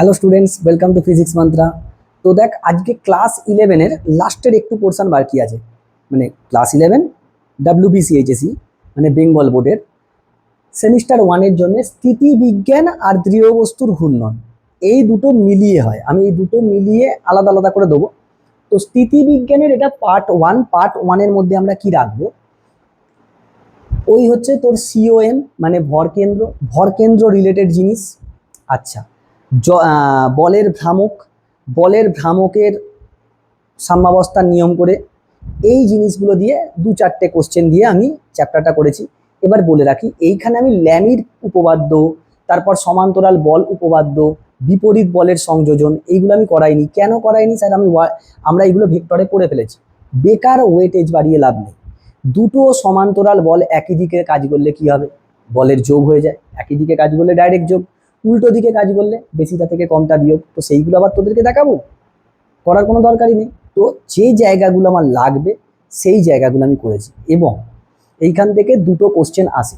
Hello students, welcome to physics mantra. তো দেখ, আজকে ক্লাস 11-এর লাস্টের একটু পোর্শন বাকি আছে। মানে ক্লাস 11 WBCHSE মানে বেঙ্গল বোর্ডের সেমিস্টার 1-এর জন্য স্থিতিবিজ্ঞান আর দৃঢ় বস্তুর ঘূর্ণন এই দুটো মিলিয়ে হয়। আমি এই দুটো মিলিয়ে আলাদা আলাদা করে দেবো। তো স্থিতিবিজ্ঞানের এটা পার্ট ওয়ানের মধ্যে আমরা কি রাখবো, ওই হচ্ছে তোর সিওএম মানে ভরকেন্দ্র রিলেটেড জিনিস। আচ্ছা, বলের ভ্রামকের সাম্যাবস্থার নিয়ম করে এই জিনিসগুলো দিয়ে 2-4টে কোশ্চেন দিয়ে আমি চ্যাপ্টারটা করেছি। এবার বলে রাখি, এইখানে আমি ল্যামির উপপাদ্য, তারপর সমান্তরাল বল উপপাদ্য, বিপরীত বলের সংযোজন এইগুলো আমি করাইনি। কেন করাইনি স্যার? আমরা এইগুলো ভেক্টরে করে ফেলেছি। বেকার ওয়েটেজ বাড়িয়ে লাভ নেই। দুটো সমান্তরাল বল একই দিকে কাজ করলে কি হবে? বলের যোগ হয়ে যায়। একই দিকে কাজ করলে ডাইরেক্ট যোগ, উল্টো দিকে কাজ করলে বেশিটা থেকে কমটা বিয়োগ। তো সেইগুলো আবার তোদেরকে দেখাবো? করার কোনো দরকারই নেই। তো যে জায়গাগুলো আমার লাগবে সেই জায়গাগুলো আমি করেছি, এবং এইখান থেকে দুটো কোশ্চেন আসে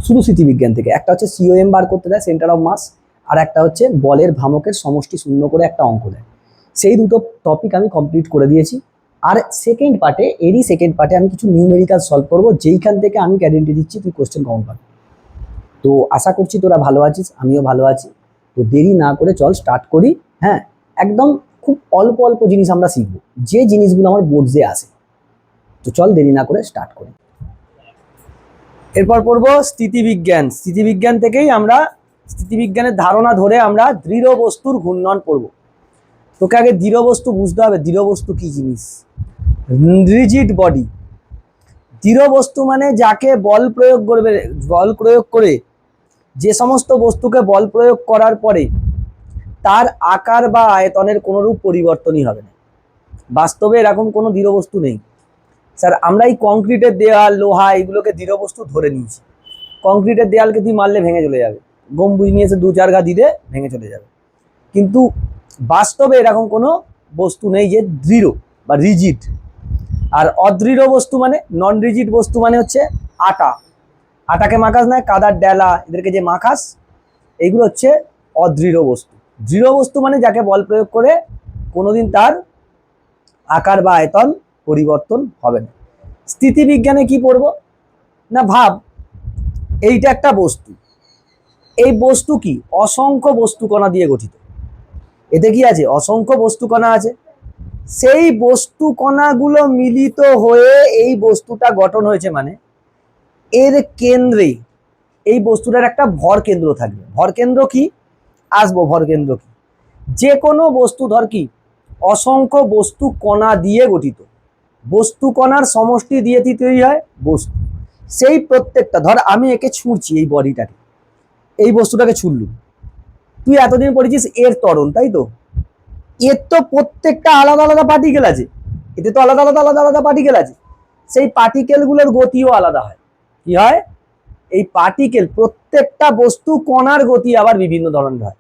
শুধু স্থিতিবিজ্ঞান থেকে। একটা হচ্ছে সিওএম বার করতে দেয়, সেন্টার অফ মাস, আর একটা হচ্ছে বলের ভ্রামকের সমষ্টি শূন্য করে একটা অঙ্ক দেয়। সেই দুটো টপিক আমি কমপ্লিট করে দিয়েছি। আর সেকেন্ড পার্টে আমি কিছু নিউমেরিক্যাল সলভ করবো, যেইখান থেকে আমি গ্যারেন্টি দিচ্ছি তুই কোশ্চেন কমন পাবি। তো আশা করছি তোরা ভালো আছিস, আমিও ভালো আছি। তো দেরি না করে চল স্টার্ট করি। হ্যাঁ, একদম খুব অল্প অল্প জিনিস আমরা শিখবো, যে জিনিসগুলো আমার বোর্ডে আসে। তো চল দেরি না করে স্টার্ট করি। এরপর পড়বো স্থিতিবিজ্ঞান থেকেই আমরা স্থিতিবিজ্ঞানের ধারণা ধরে আমরা দৃঢ় বস্তুর ঘূর্ণন পড়ব। তোকে আগে দৃঢ় বস্তু বুঝতে হবে। দৃঢ় বস্তু কি জিনিস? Rigid body. দৃঢ় বস্তু মানে যাকে বল প্রয়োগ করে যে সমস্ত বস্তুকে বল প্রয়োগ করার পরে তার আকার বা আয়তনের কোনোরূপ পরিবর্তনই হবে না। বাস্তবে এরকম কোনো দৃঢ় বস্তু নেই। স্যার, আমরা এই কংক্রিটের দেয়াল, লোহা, এগুলোকে দৃঢ় বস্তু ধরে নিয়েছি। কংক্রিটের দেয়ালকে তুই মারলে ভেঙে চলে যাবে, গম্বুজ নিয়ে এসে 2-4 ঘা দিলে ভেঙে চলে যাবে। কিন্তু বাস্তবে এরকম কোনো বস্তু নেই যে দৃঢ় বা রিজিড। আর অদৃঢ় বস্তু মানে নন রিজিড বস্তু মানে হচ্ছে আটাকে মাখাস না, কাদার ডেলা, এদেরকে যে মাখাস, এইগুলো হচ্ছে অদৃঢ় বস্তু। দৃঢ় বস্তু মানে যাকে বল প্রয়োগ করে কোনোদিন তার আকার বা আয়তন পরিবর্তন হবে না। স্থিতিবিজ্ঞানে কি পড়ব না, ভাব এইটা একটা বস্তু। এই বস্তু কি? অসংখ্য বস্তুকণা দিয়ে গঠিত। এতে কি আছে? অসংখ্য বস্তুকণা আছে। সেই বস্তুকণাগুলো মিলিত হয়ে এই বস্তুটা গঠন হয়েছে, মানে এর কেন্দ্রে এই বস্তুটার একটা ভর কেন্দ্র থাকবে। ভর কেন্দ্র কি? আসবো ভর কেন্দ্র কি? যে কোনো বস্তু ধর কি অসংখ্য বস্তু কণা দিয়ে গঠিত, বস্তু কণার সমষ্টি দিয়ে তৈরি হয় বস্তু। সেই প্রত্যেকটা, ধর আমি একে ছুঁড়ছি, এই বডিটাকে, এই বস্তুটাকে ছুঁড়লুম, তুই এতদিন পড়েছিস এর ত্বরণ, তাই তো? এর তো প্রত্যেকটা আলাদা আলাদা পার্টিকেল আছে, এতে তো আলাদা আলাদা আলাদা আলাদা পার্টিকেল আছে। সেই পার্টিকেলগুলোর গতিও আলাদা হয়। কি হয়? এই পার্টিকেল, প্রত্যেকটা বস্তু কণার গতি আবার বিভিন্ন ধরনের হয়।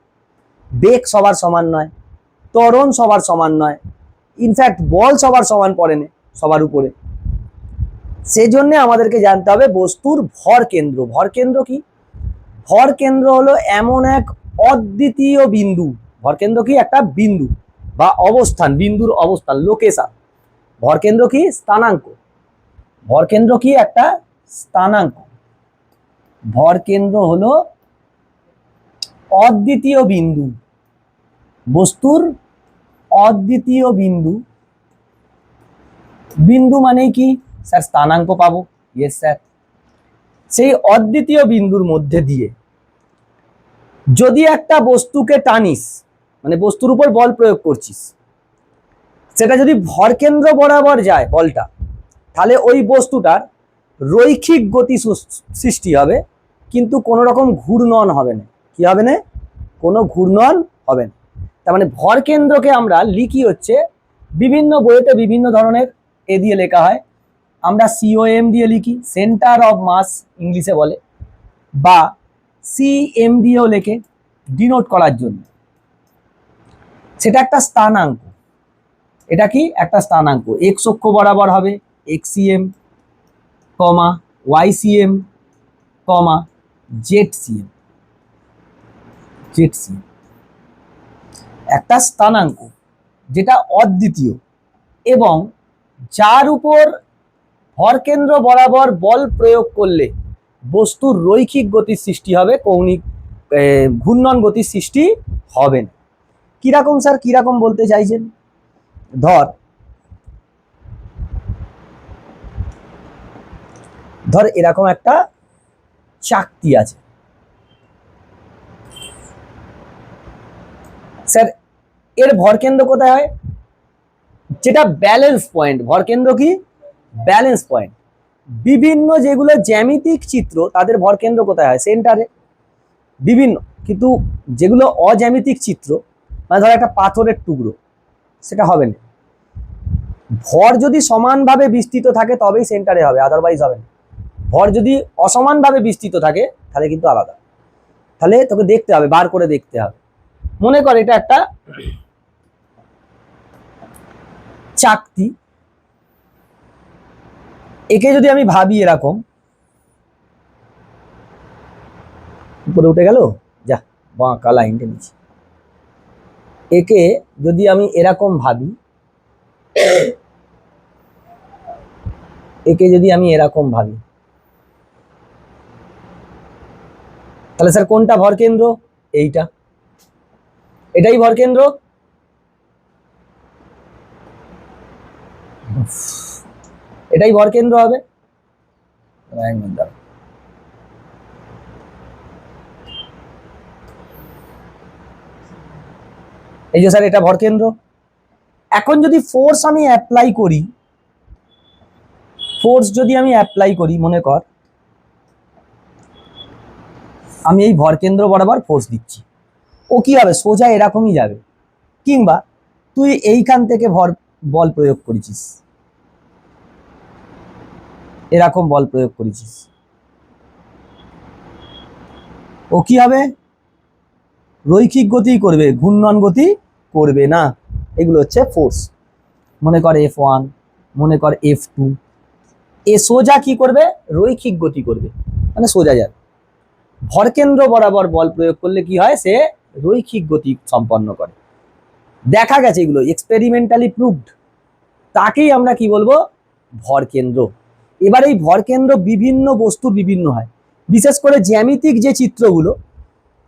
বেগ সবার সমান নয়, ত্বরণ সবার সমান নয়, ইনফ্যাক্ট বল সবার সমান পড়ে না সবার উপরে। সেজন্য আমাদেরকে জানতে হবে বস্তুর ভর কেন্দ্র। ভর কেন্দ্র কি? ভর কেন্দ্র হলো এমন এক অদ্বিতীয় বিন্দু। ভর কেন্দ্র কি? একটা বিন্দু বা অবস্থান, বিন্দুর অবস্থান, লোকেশন। ভর কেন্দ্র কি? স্থানাঙ্ক। ভর কেন্দ্র কি? একটা স্থানাঙ্ক। ভর কেন্দ্র হলো অদ্বিতীয় বিন্দু, বস্তুর অদ্বিতীয় বিন্দু। বিন্দু মানেই কি স্যার? স্থানাঙ্ক পাবো। Yes sir. সেই অদ্বিতীয় বিন্দুর মধ্যে দিয়ে যদি একটা বস্তুকে টানিস, মানে বস্তুর উপর বল প্রয়োগ করছিস, সেটা যদি ভর কেন্দ্র বরাবর যায় বলটা, তাহলে ওই বস্তুটার রৈখিক গতি সৃষ্টি হবে, কিন্তু কোনো রকম ঘূর্ণন হবে না। কি হবে না? কোনো ঘূর্ণন হবে না। তার মানে ভর কেন্দ্রকে আমরা লিখি হচ্ছে, বিভিন্ন বইতে বিভিন্ন ধরনের এ দিয়ে লেখা হয়। আমরা সিওএম দিয়ে লিখি, সেন্টার অফ মাস ইংলিশে বলে, বা সিএম দিয়েও লেখে ডিনোট করার জন্য। সেটা একটা স্থানাঙ্ক। এটা কি? একটা স্থানাঙ্ক। এক্স অক্ষ বরাবর হবে এক্সিএম, কমা ওয়াইসিএম, কমা জেডসিএম। একটা স্থানাঙ্ক যেটা অদ্বিতীয় এবং যার উপর ভরকেন্দ্র বরাবর বল প্রয়োগ করলে বস্তুর রৈখিক গতির সৃষ্টি হবে, কৌণিক ঘূর্ণন গতির সৃষ্টি হবে না। কিরকম স্যার, কিরকম বলতে চাইছেন? ধর এরকম একটা চাকতি আছে স্যার, এর ভরকেন্দ্র কোথায় হয়? যেটা ব্যালেন্স পয়েন্ট, ভরকেন্দ্র কি ব্যালেন্স পয়েন্ট। বিভিন্ন যেগুলো জ্যামিতিক চিত্র তাদের ভরকেন্দ্র কোথায় হয়? সেন্টারে। বিভিন্ন, কিন্তু যেগুলো অজ্যামিতিক চিত্র, মানে ধর একটা পাথরের টুকরো, সেটা হবে না। ভর যদি সমানভাবে বিস্তৃত থাকে তবেই সেন্টারে হবে, আদারওয়াইজ হবে না। ভর যদি অসমানভাবে বিস্তৃত থাকে তাহলে কিন্তু আলাদা। তাহলে তোকে দেখতে হবে, বার করে দেখতে হবে। মনে কর এটা একটা চাকতি, একে যদি আমি ভাবি এরকম, উপরে উঠে গেল, যা বাঁকা লাইনটা নিচে। একে যদি আমি এরকম ভাবি, একে যদি আমি এরকম ভাবি, তাহলে স্যার কোনটা ভরকেন্দ্র? এইটা, এটাই ভরকেন্দ্র। এটাই ভরকেন্দ্র হবে। এই যে স্যার এটা ভরকেন্দ্র। এখন যদি ফোর্স আমি অ্যাপ্লাই করি, ফোর্স যদি আমি অ্যাপ্লাই করি, মনে কর আমি এই ভরকেন্দ্র বরাবর ফোর্স দিচ্ছি, ও কি হবে? সোজা এরকমই যাবে। কিংবা তুই এইখান থেকে বল প্রয়োগ করেছিস, এরকম বল প্রয়োগ করেছিস, ও কি হবে? রৈখিক গতি করবে, ঘূর্ণন গতি করবে না। এগুলো হচ্ছে ফোর্স। মনে কর F1, মনে কর F2, এ সোজা কি করবে? রৈখিক গতি করবে, মানে সোজা যাবে। ভরকেন্দ্র বরাবর বল প্রয়োগ করলে কি হয়? সে রৈখিক গতি সম্পন্ন করে। দেখা গেছে, এগুলো এক্সপেরিমেন্টালি প্রুভড। তাকেই আমরা কি বলবো? ভরকেন্দ্র। এবার এই ভরকেন্দ্র বিভিন্ন বস্তুর বিভিন্ন হয়, বিশেষ করে জ্যামিতিক যে চিত্রগুলো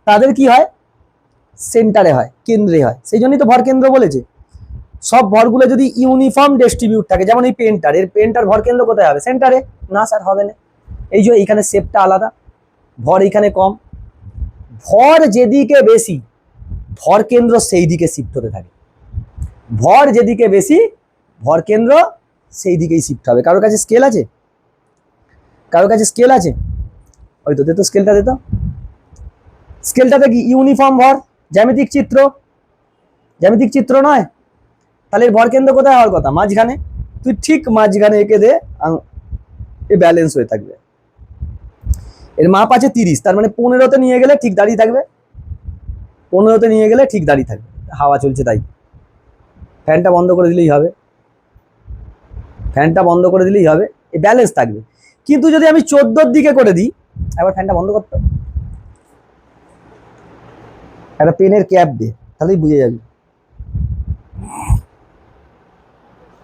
তাদের কি হয়? সেন্টারে হয়, কেন্দ্রে হয়। সেই জন্যই তো ভরকেন্দ্র বলেছে। সব ভরগুলো যদি ইউনিফর্ম ডিস্ট্রিবিউট থাকে, যেমন এই পেনটার, এর পেনটার ভরকেন্দ্র কোথায় হবে? সেন্টারে। না স্যার, হবে না। এই যে এইখানে শেপটা আলাদা, ভর এইখানে কম, ভর যেদিকে বেশি ভরকেন্দ্র সেই দিকে শিফট হতে থাকে। ভর যেদিকে বেশি ভরকেন্দ্র সেই দিকেই শিফট হবে। কারোর কাছে স্কেল আছে? কারোর কাছে স্কেল আছে? ওই তো, দে তো স্কেলটা, দে তো। স্কেলটাতে কি ইউনিফর্ম ভর? জ্যামিতিক চিত্র, জ্যামিতিক চিত্র নয়? তাহলে এর ভরকেন্দ্র কোথায় হওয়ার কথা? মাঝখানে। তুই ঠিক মাঝখানে এঁকে দে, এ ব্যালেন্স হয়ে থাকবে। এর মাপ আছে 30, তার মানে 15তে নিয়ে গেলে ঠিক দাঁড়িয়ে থাকবে। 15তে নিয়ে গেলে ঠিক দাঁড়িয়ে থাকবে। হাওয়া চলছে তাই। ফ্যানটা বন্ধ করে দিলেই হবে, ফ্যানটা বন্ধ করে দিলেই হবে, এ ব্যালেন্স থাকবে। কিন্তু যদি আমি 14র দিকে করে দিই, একবার ফ্যানটা বন্ধ করতে, একটা পেনের ক্যাপ দে, তাহলেই বুঝে যাবি।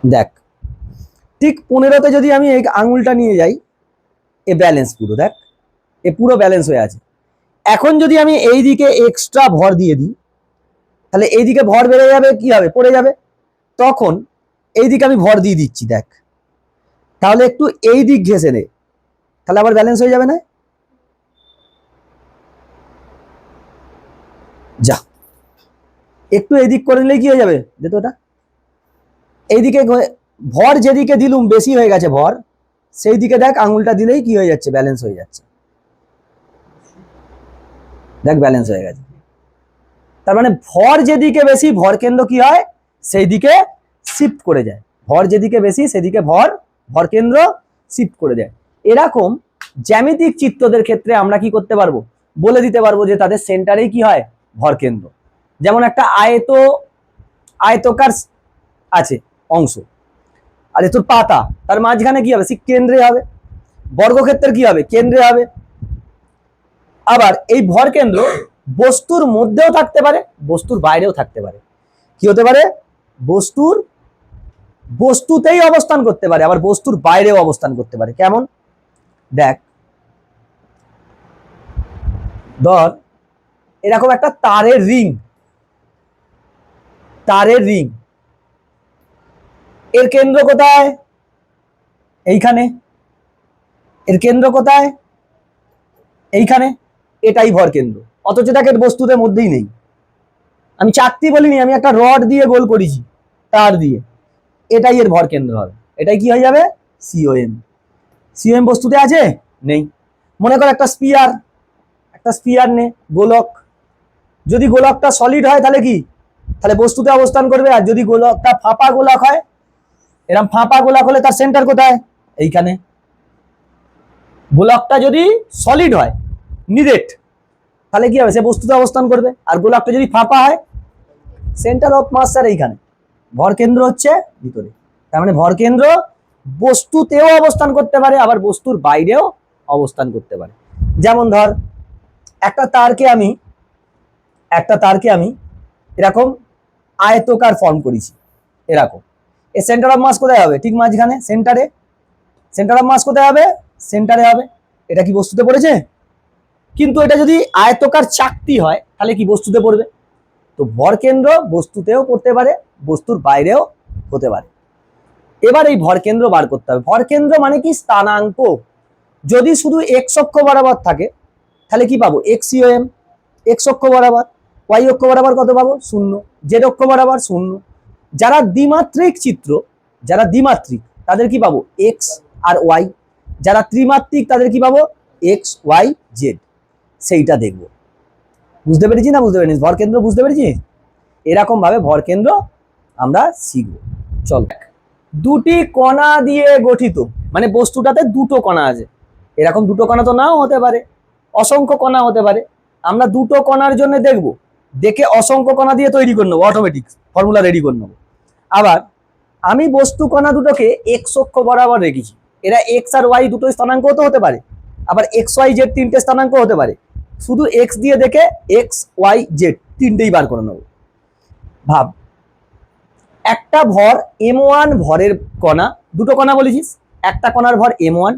দেখ, ঠিক 15তে যদি আমি এই আঙুলটা নিয়ে যাই, এ ব্যালেন্স পুরো, দেখ এ পুরো ব্যালেন্স হয়ে আছে। এখন যদি আমি এই দিকে এক্সট্রা ভর দিয়ে দিই, তাহলে এই দিকে ভর বেড়ে যাবে, কি হবে? পড়ে যাবে। তখন এই দিকে আমি ভর দিয়ে দিচ্ছি, দেখ, তাহলে একটু এই দিক ঘেঁষে নে, তাহলে আবার ব্যালেন্স হয়ে যাবে না? যা, একটু এই দিক করে নিলে কি হয়ে যাবে? দেখো ওটা, এইদিকে ভর যেদিকে দিলুম বেশি হয়ে গেছে ভর, সেই দিকে দেখ আঙুলটা দিলেই কি হয়ে যাচ্ছে? ব্যালেন্স হয়ে যাচ্ছে। দেখ ব্যালেন্স হয়ে গেছে। তার মানে ভর যেদিকে বেশি ভরকেন্দ্র কি হয়? সেই দিকে শিফট করে যায়। ভর যেদিকে বেশি সেদিকে ভরকেন্দ্র শিফট করে যায়। এরকম জ্যামিতিক চিত্রদের ক্ষেত্রে আমরা কি করতে পারবো? বলে দিতে পারবো যে তাদের সেন্টারেই কি হয়? ভরকেন্দ্র। যেমন একটা আয়তকার আছে অংশ, আর তোর পাতা, তার মাঝখানে কি হবে? ঠিক কেন্দ্রে হবে। বর্গক্ষেত্রের কি হবে? কেন্দ্রে হবে। আবার এই ভরকেন্দ্র বস্তুর মধ্যেও থাকতে পারে, বস্তুর বাইরেও থাকতে পারে। কি হতে পারে, বস্তুতেই অবস্থান করতে পারে, আবার বস্তুর বাইরেও অবস্থান করতে পারে। কেমন, দেখ ধর এরকম একটা তারের রিং, এর কেন্দ্র কোথায়, এইখানে, এর কেন্দ্র কোথায়, এইখানে, এটাই ভর কেন্দ্র। অথচ এটাকে বস্তুদের মধ্যেই নেই। আমি চাকতি বলিনি, আমি একটা রড দিয়ে গোল করেছি, তার দিয়ে, এটাই এর ভর কেন্দ্র হবে। এটাই কি হয়ে যাবে, সিওএম। সিওএম বস্তুতে আছে, নেই। মনে কর একটা স্পিয়ার নে, গোলক, যদি গোলকটা সলিড হয় তাহলে কি, তাহলে বস্তুতে অবস্থান করবে। আর যদি গোলকটা ফাঁপা গোলক হয়, এরকম ফাঁপা গোলক হলে তার সেন্টার কোথায়, এইখানে। গোলকটা যদি সলিড হয়, নিরেট, তাহলে কি হবে, সে বস্তুতে অবস্থান করবে। আর গোলকটা যদি ফাঁপা হয়, সেন্টার অফ মাস স্যার এইখানে, ভর কেন্দ্র হচ্ছে ভিতরে। তার মানে ভর কেন্দ্র বস্তুতেও অবস্থান করতে পারে, আবার বস্তুর বাইরেও অবস্থান করতে পারে। যেমন ধর একটা তারকে আমি এরকম আয়তকার ফর্ম করেছি, এরকম। এর সেন্টার অফ মাস কোথায় হবে, ঠিক মাঝখানে, সেন্টার অফ মাস কোথায় হবে, সেন্টারে হবে। এটা কি বস্তুতে পড়েছে, কিন্তু এটা যদি আয়তকার চাকতি হয় তাহলে কি বস্তুতে পড়বে। তো ভর কেন্দ্র বস্তুতেও পড়তে পারে, বস্তুর বাইরেও হতে পারে। এবার এই ভর কেন্দ্র বার করতে হবে। ভর কেন্দ্র মানে কি, স্থানাঙ্ক। যদি শুধু এক্স অক্ষ বরাবর থাকে তাহলে কি পাবো, এক্সিওএম, এক্স অক্ষ বরাবর। ওয়াই অক্ষ বরাবর কত পাবো, 0। জেড অক্ষ বরাবর 0। যারা দ্বিমাত্রিক তাদের কি পাবো, এক্স আর ওয়াই। যারা ত্রিমাত্রিক তাদের কি পাবো, এক্স ওয়াই জেড। সেইটা দেখবো। বুঝতে পেরেছি না, বুঝতে পেরেছি ভর কেন্দ্র, বুঝতে পেরেছি। এরকম ভাবে ভর কেন্দ্র আমরা শিখবো। চল, দুটি কণা দিয়ে গঠিত, মানে বস্তুটাতে দুটো কণা আছে। এরকম দুটো কণা তো নাও হতে পারে, অসংখ্য কণা হতে পারে। আমরা দুটো কণার জন্য দেখবো, দেখে অসংখ্য কণা দিয়ে তৈরি করে নেবো, অটোমেটিক ফর্মুলা রেডি করে নেবো। আবার আমি বস্তু কণা দুটোকে এক্স অক্ষ বরাবর রেখেছি, এরা এক্স আর ওয়াই দুটো স্থানাঙ্ক হতে পারে, আবার এক্স ওয়াই জেড তিনটে স্থানাঙ্ক হতে পারে। শুধু এক্স দিয়ে দেখে এক্স ওয়াই জেড তিনটেই বার করে নেবো। ভাব, একটা ভর m1 ভরের কণা, দুটো কণা বলেছিস, একটা কণার ভর m1,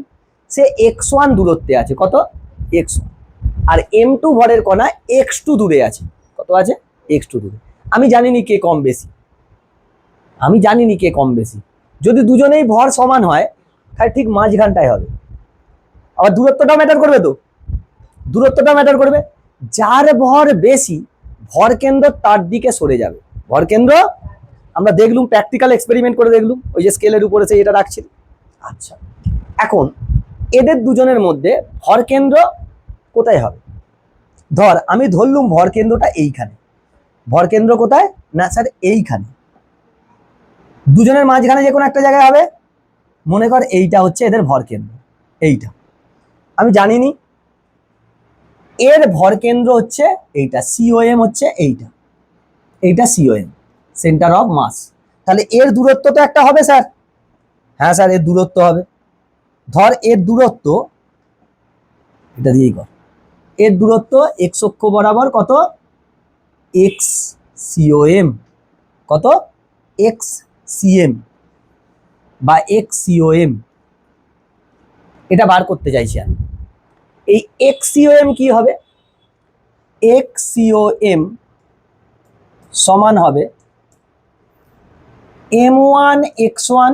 সে x1 দূরত্বে আছে, কত, x1। আর m2 ভরের কণা x2 দূরে আছে, কত আছে, x2 দূরে। আমি জানিনি কে কম বেশি, যদি দুজনেই ভর সমান হয় তাহলে ঠিক মাঝখানটায় হবে। আবার দূরত্বটা ম্যাটার করবে, যার ভর বেশি ভর কেন্দ্র তার দিকে সরে যাবে। ভর কেন্দ্র আমরা দেখলুম, প্র্যাকটিক্যাল এক্সপেরিমেন্ট করে দেখলুম, ওই যে স্কেলের উপরে সে এটা রাখছিল। আচ্ছা, এখন এদের দুজনের মধ্যে ভর কেন্দ্র কোথায় হবে। ধর আমি ধরলুম ভর কেন্দ্রটা এইখানে। ভর কেন্দ্র কোথায়, না স্যার এইখানে। দুজনের মাঝখানে যে কোনো একটা জায়গায় হবে। মনে কর এইটা হচ্ছে এদের ভর কেন্দ্র, এইটা আমি জানিনি। এর ভর কেন্দ্র হচ্ছে এইটা, সিওএম হচ্ছে এইটা সিওএম, সেন্টার অফ মাস। তাহলে এর দূরত্ব তো একটা হবে স্যার, হ্যাঁ স্যার এর দূরত্ব হবে। ধর এর দূরত্ব, এটা দিয়েই কর, এর দূরত্ব এক্স অক্ষ বরাবর কত, এক্স সিওএম, কত, এক্স সিএম বা এক্স সিওএম, এটা বার করতে চাইছি আমি। এই এক্স সিওএম কি হবে, এক্স সিওএম সমান হবে m1 x1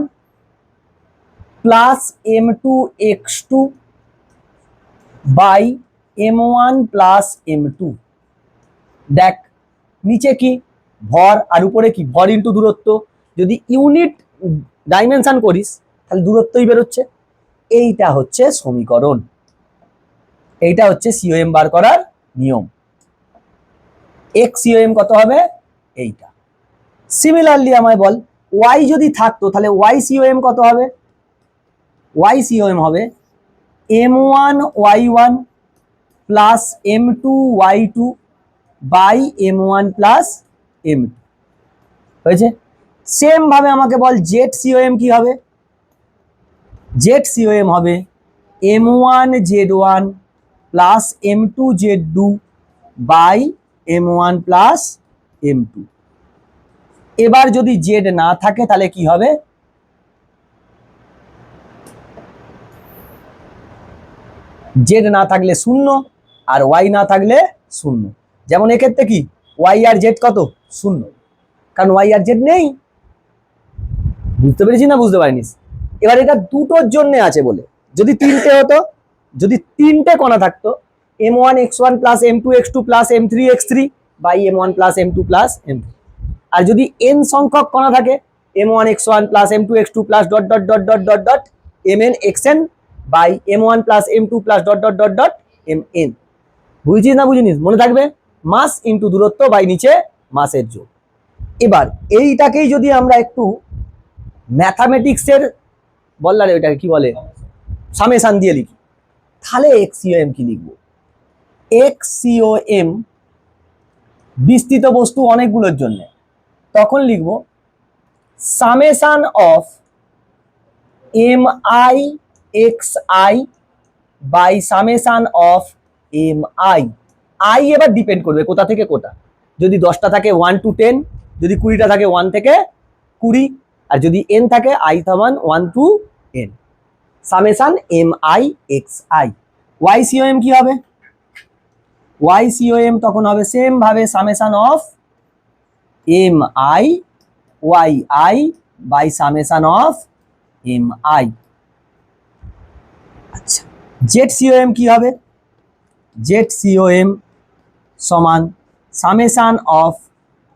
plus m2 x2 by m1 plus m2। দেখ নিচে কি ভর আর উপরে কি ভর ইন্টু দূরত্ব, যদি ইউনিট ডাইমেনশন করিস তাহলে দূরত্বই বেরোচ্ছে। এইটা হচ্ছে সমীকরণ, এইটা হচ্ছে সিওএম বার করার নিয়ম। এক্স সিওএম কত হবে, এইটা। সিমিলারলি আমায় বল ওয়াই যদি থাকতো তাহলে ওয়াই সিওএম কত হবে, ওয়াই সিওএম হবে m1 y1 plus m2 y2 by m1 plus m2 হয়েছে। সেম ভাবে আমাকে বল জেড সিওএম কি হবে, জেড সিওএম হবে m1 z1 plus m2 z2 by m1 plus m2। এবার যদি জেড না থাকে তাহলে কি হবে, জেড না থাকলে শূন্য আর ওয়াই না থাকলে শূন্য। যেমন এক্ষেত্রে কি ওয়াই আর জেড কত, শূন্য, কারণ ওয়াই আর জেড নেই। বুঝতে পেরেছি না বুঝতে পারিনি? এবার এটা দুটোর জন্য আছে বলে, যদি তিনটে হতো, যদি তিনটে কণা থাকতো m1x1 plus m2x2 plus m3x3 by m1 plus m2 plus m3, আর যদি n সংখ্যক কণা থাকে m1x1 plus m2x2 plus dot dot dot dot dot dot mnxn by m1 plus m2 plus dot dot dot dot mn। বুঝছিস না বুঝিনিস? মনে থাকবে, mass into দূরত্ব বাই নিচে মাসের যোগ। এবার এইটাকেই যদি আমরা একটু ম্যাথামেটিক্সের বললারে ওইটাকে কি বলে, সামেশান দিয়ে লিখি, তাহলে এক্সিওএম কি লিখবো? এক্সিওএম বিস্তৃত বস্তু অনেকগুলোর জন্য, তখন লিখবো summation of M I X I by summation of M I. I এবার ডিপেন্ড করবে কোথা থেকে কোটা, যদি 10টা থাকে 1 to 10, যদি 20টা থাকে 1 থেকে 20, আর যদি n থাকে i সমান 1 to n। Summation M I X I. Y COM কি হবে? ওয়াই সিওএম তখন হবে সেম ভাবে summation of M I Y I by summation of M I. আচ্ছা, জেড সিওএম কি হবে? জেড সিওএম সমান summation of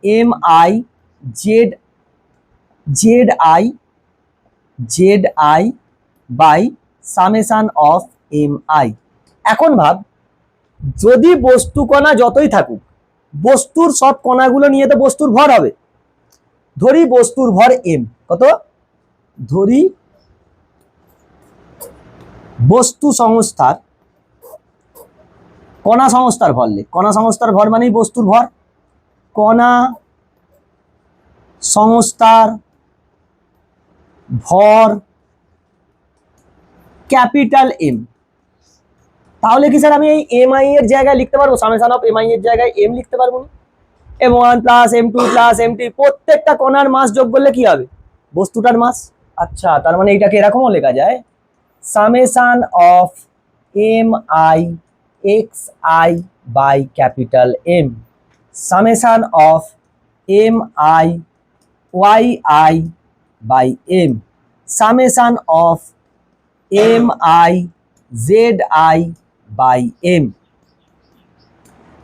M I Z Z I by summation of M I. এখন ভাব, যদি বস্তু কণা যতই থাকুক, বস্তুর সব কণাগুলো নিয়ে তো বস্তুর ভর হবে। ধরি বস্তুর ভর এম, কত? ধরি বস্তু সংস্থার কণা সংস্থার ভর, কণা সংস্থার ভর মানেই বস্তুর ভর। কণা সংস্থার ভর ক্যাপিটাল এম। তাহলে কি স্যার আমি এই এম আই এর জায়গায় লিখতে পারবো সামেশান অফ এম আই এর জায়গায় এম লিখতে পারবো না? m1 plus m2 plus m3 প্রত্যেকটা কণার মাস যোগ করলে কি হবে? বস্তুটার মাস। আচ্ছা, তার মানে এটাকে এরকমও লেখা যায়, summation of M I X I by capital M, summation of M I Y I by M, summation of M I Z I by M.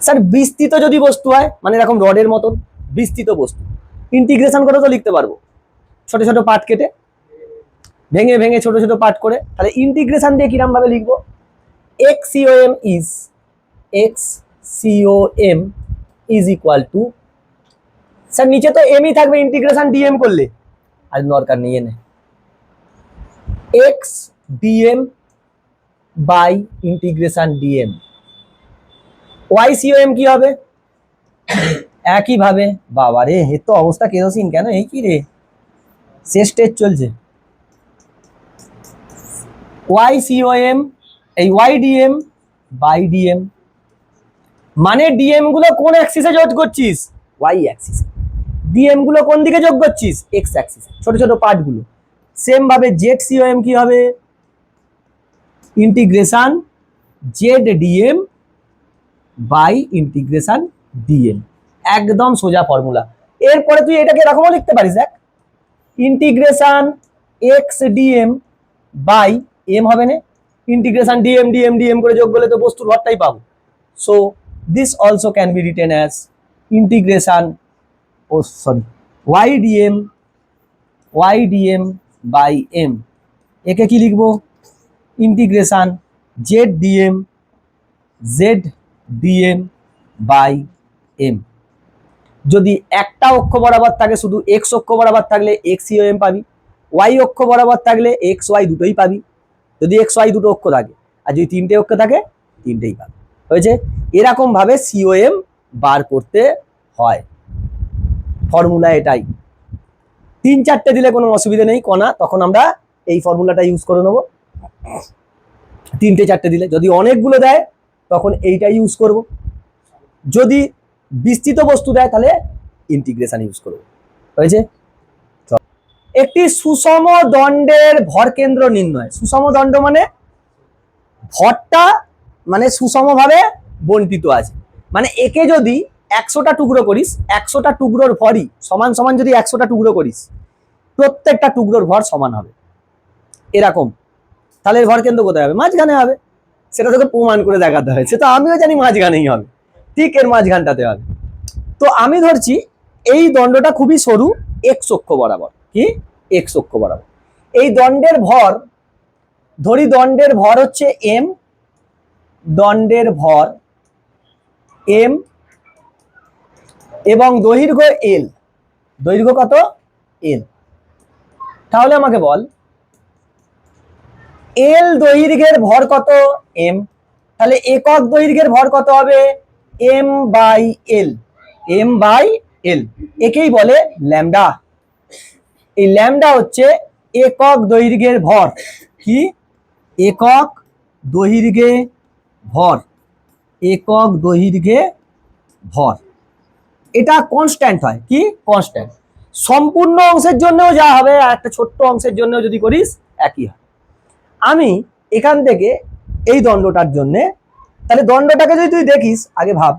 Sir বিস্তৃত যদি বস্তু হয়, মানে এরকম রডের মতন বিস্তৃত বস্তু, ইন্টিগ্রেশন করে তো লিখতে পারবো, ছোট ছোট পার্ট কেটে ভেঙে ভেঙে ছোট ছোট পার্ট করে। তাহলে ইন্টিগ্রেশন দিয়ে কিরম ভাবে লিখবো? এক্সিওএম ইজ ইকুয়াল টু, স্যার নিচে তো এমই থাকবে ইন্টিগ্রেশন ডিএম করলে, আর দরকার নেই এনে, X DM by integration DM. Y COM কি হবে? একই ভাবে। বাবা রে, এর তো অবস্থা কেরোসিন কেন, এই কি রে, শেষ স্টেজ চলছে। ওয়াই সিওএম এই ওয়াই ডিএম বাই ডিএম, মানে ডিএম গুলো কোন অ্যাক্সিসে যোগ করছিস? ওয়াই অ্যাক্সিসে। ডিএম গুলো কোন দিকে যোগ করছিস? এক্স অ্যাক্সিসে, ছোট ছোট পার্ট গুলো। সেম ভাবে জেড সিওএম কি হবে? Integration Z DM by integration DM. একদম সোজা ফর্মুলা। এরপরে তুই এটাকে এরকমও লিখতে পারিস, দেখ, integration X DM by M হবে না, ইন্টিগ্রেশন ডিএম ডিএম ডিএম করে যোগ করলে তো বস্তুর ভরটাই পাবো। So this also can be written as integration Y DM by M. একে কি লিখবো? Integration Z DM by M. যদি একটা অক্ষ বরাবর থাকে, শুধু এক্স অক্ষ বরাবর থাকলে এক্সিওএম পাবি, ওয়াই অক্ষ বরাবর থাকলে এক্স ওয়াই দুটোই পাবি, যদি এক্স ওয়াই দুটো অক্ষ থাকে, আর যদি তিনটে অক্ষ থাকে তিনটেই পাবি। হয়েছে? এরকম ভাবে সিওএম বার করতে হয়, ফর্মুলা এটাই। 3-4টে দিলে কোনো অসুবিধা নেই কণা, তখন আমরা এই ফর্মুলাটা ইউজ করে নেবো। 3-4টে দিলে, যদি অনেকগুলো দেয় তখন এইটা ইউজ করব। যদি বিস্তৃত বস্তু দেয় তাহলে ইন্টিগ্রেশন ইউজ করব। হয়েছে? একটি সুষম দণ্ডের ভর কেন্দ্র নির্ণয়। সুষম দণ্ড মানে ভরটা মানে সুষমভাবে বন্টিত আছে, মানে একে যদি 100টা টুকরো করিস, 100টা টুকরোর ভরই সমান সমান, যদি 100টা টুকরো করিস প্রত্যেকটা টুকরোর ভর সমান হবে এরকম, তাহলে এর ভর কেন্দ্র কোথায় হবে? মাঝখানে হবে। সেটা তোকে প্রমাণ করে দেখাতে হয়, সেটা আমিও জানি মাঝখানেই হবে, ঠিক এর মাঝখানটাতে হবে। তো আমি ধরছি এই দণ্ডটা খুবই সরু, এক্স অক্ষ বরাবর, কি এক্স অক্ষ বরাবর। এই দণ্ডের ভর ধরি, দণ্ডের ভর হচ্ছে এম, দণ্ডের ভর এম এবং দৈর্ঘ্য এল। দৈর্ঘ্য কত? এল। তাহলে আমাকে বল এল দৈর্ঘ্যের ভর কত? এম। তাহলে একক দৈর্ঘ্যের ভর কত হবে? M by L. M by L, একেই বলে ল্যামডা। এই ল্যামডা হচ্ছে একক দৈর্ঘ্যের ভর। কি? একক দৈর্ঘ্যে ভর। একক দৈর্ঘ্যে ভর, এটা কনস্ট্যান্ট হয়। কি? কনস্ট্যান্ট। সম্পূর্ণ অংশের জন্যও যা হবে, আর একটা ছোট্ট অংশের জন্য যদি করিস একই হয়। আমি এখান থেকে এই দণ্ডটার জন্য, তাহলে দণ্ডটাকে যদি তুই দেখিস, আগে ভাব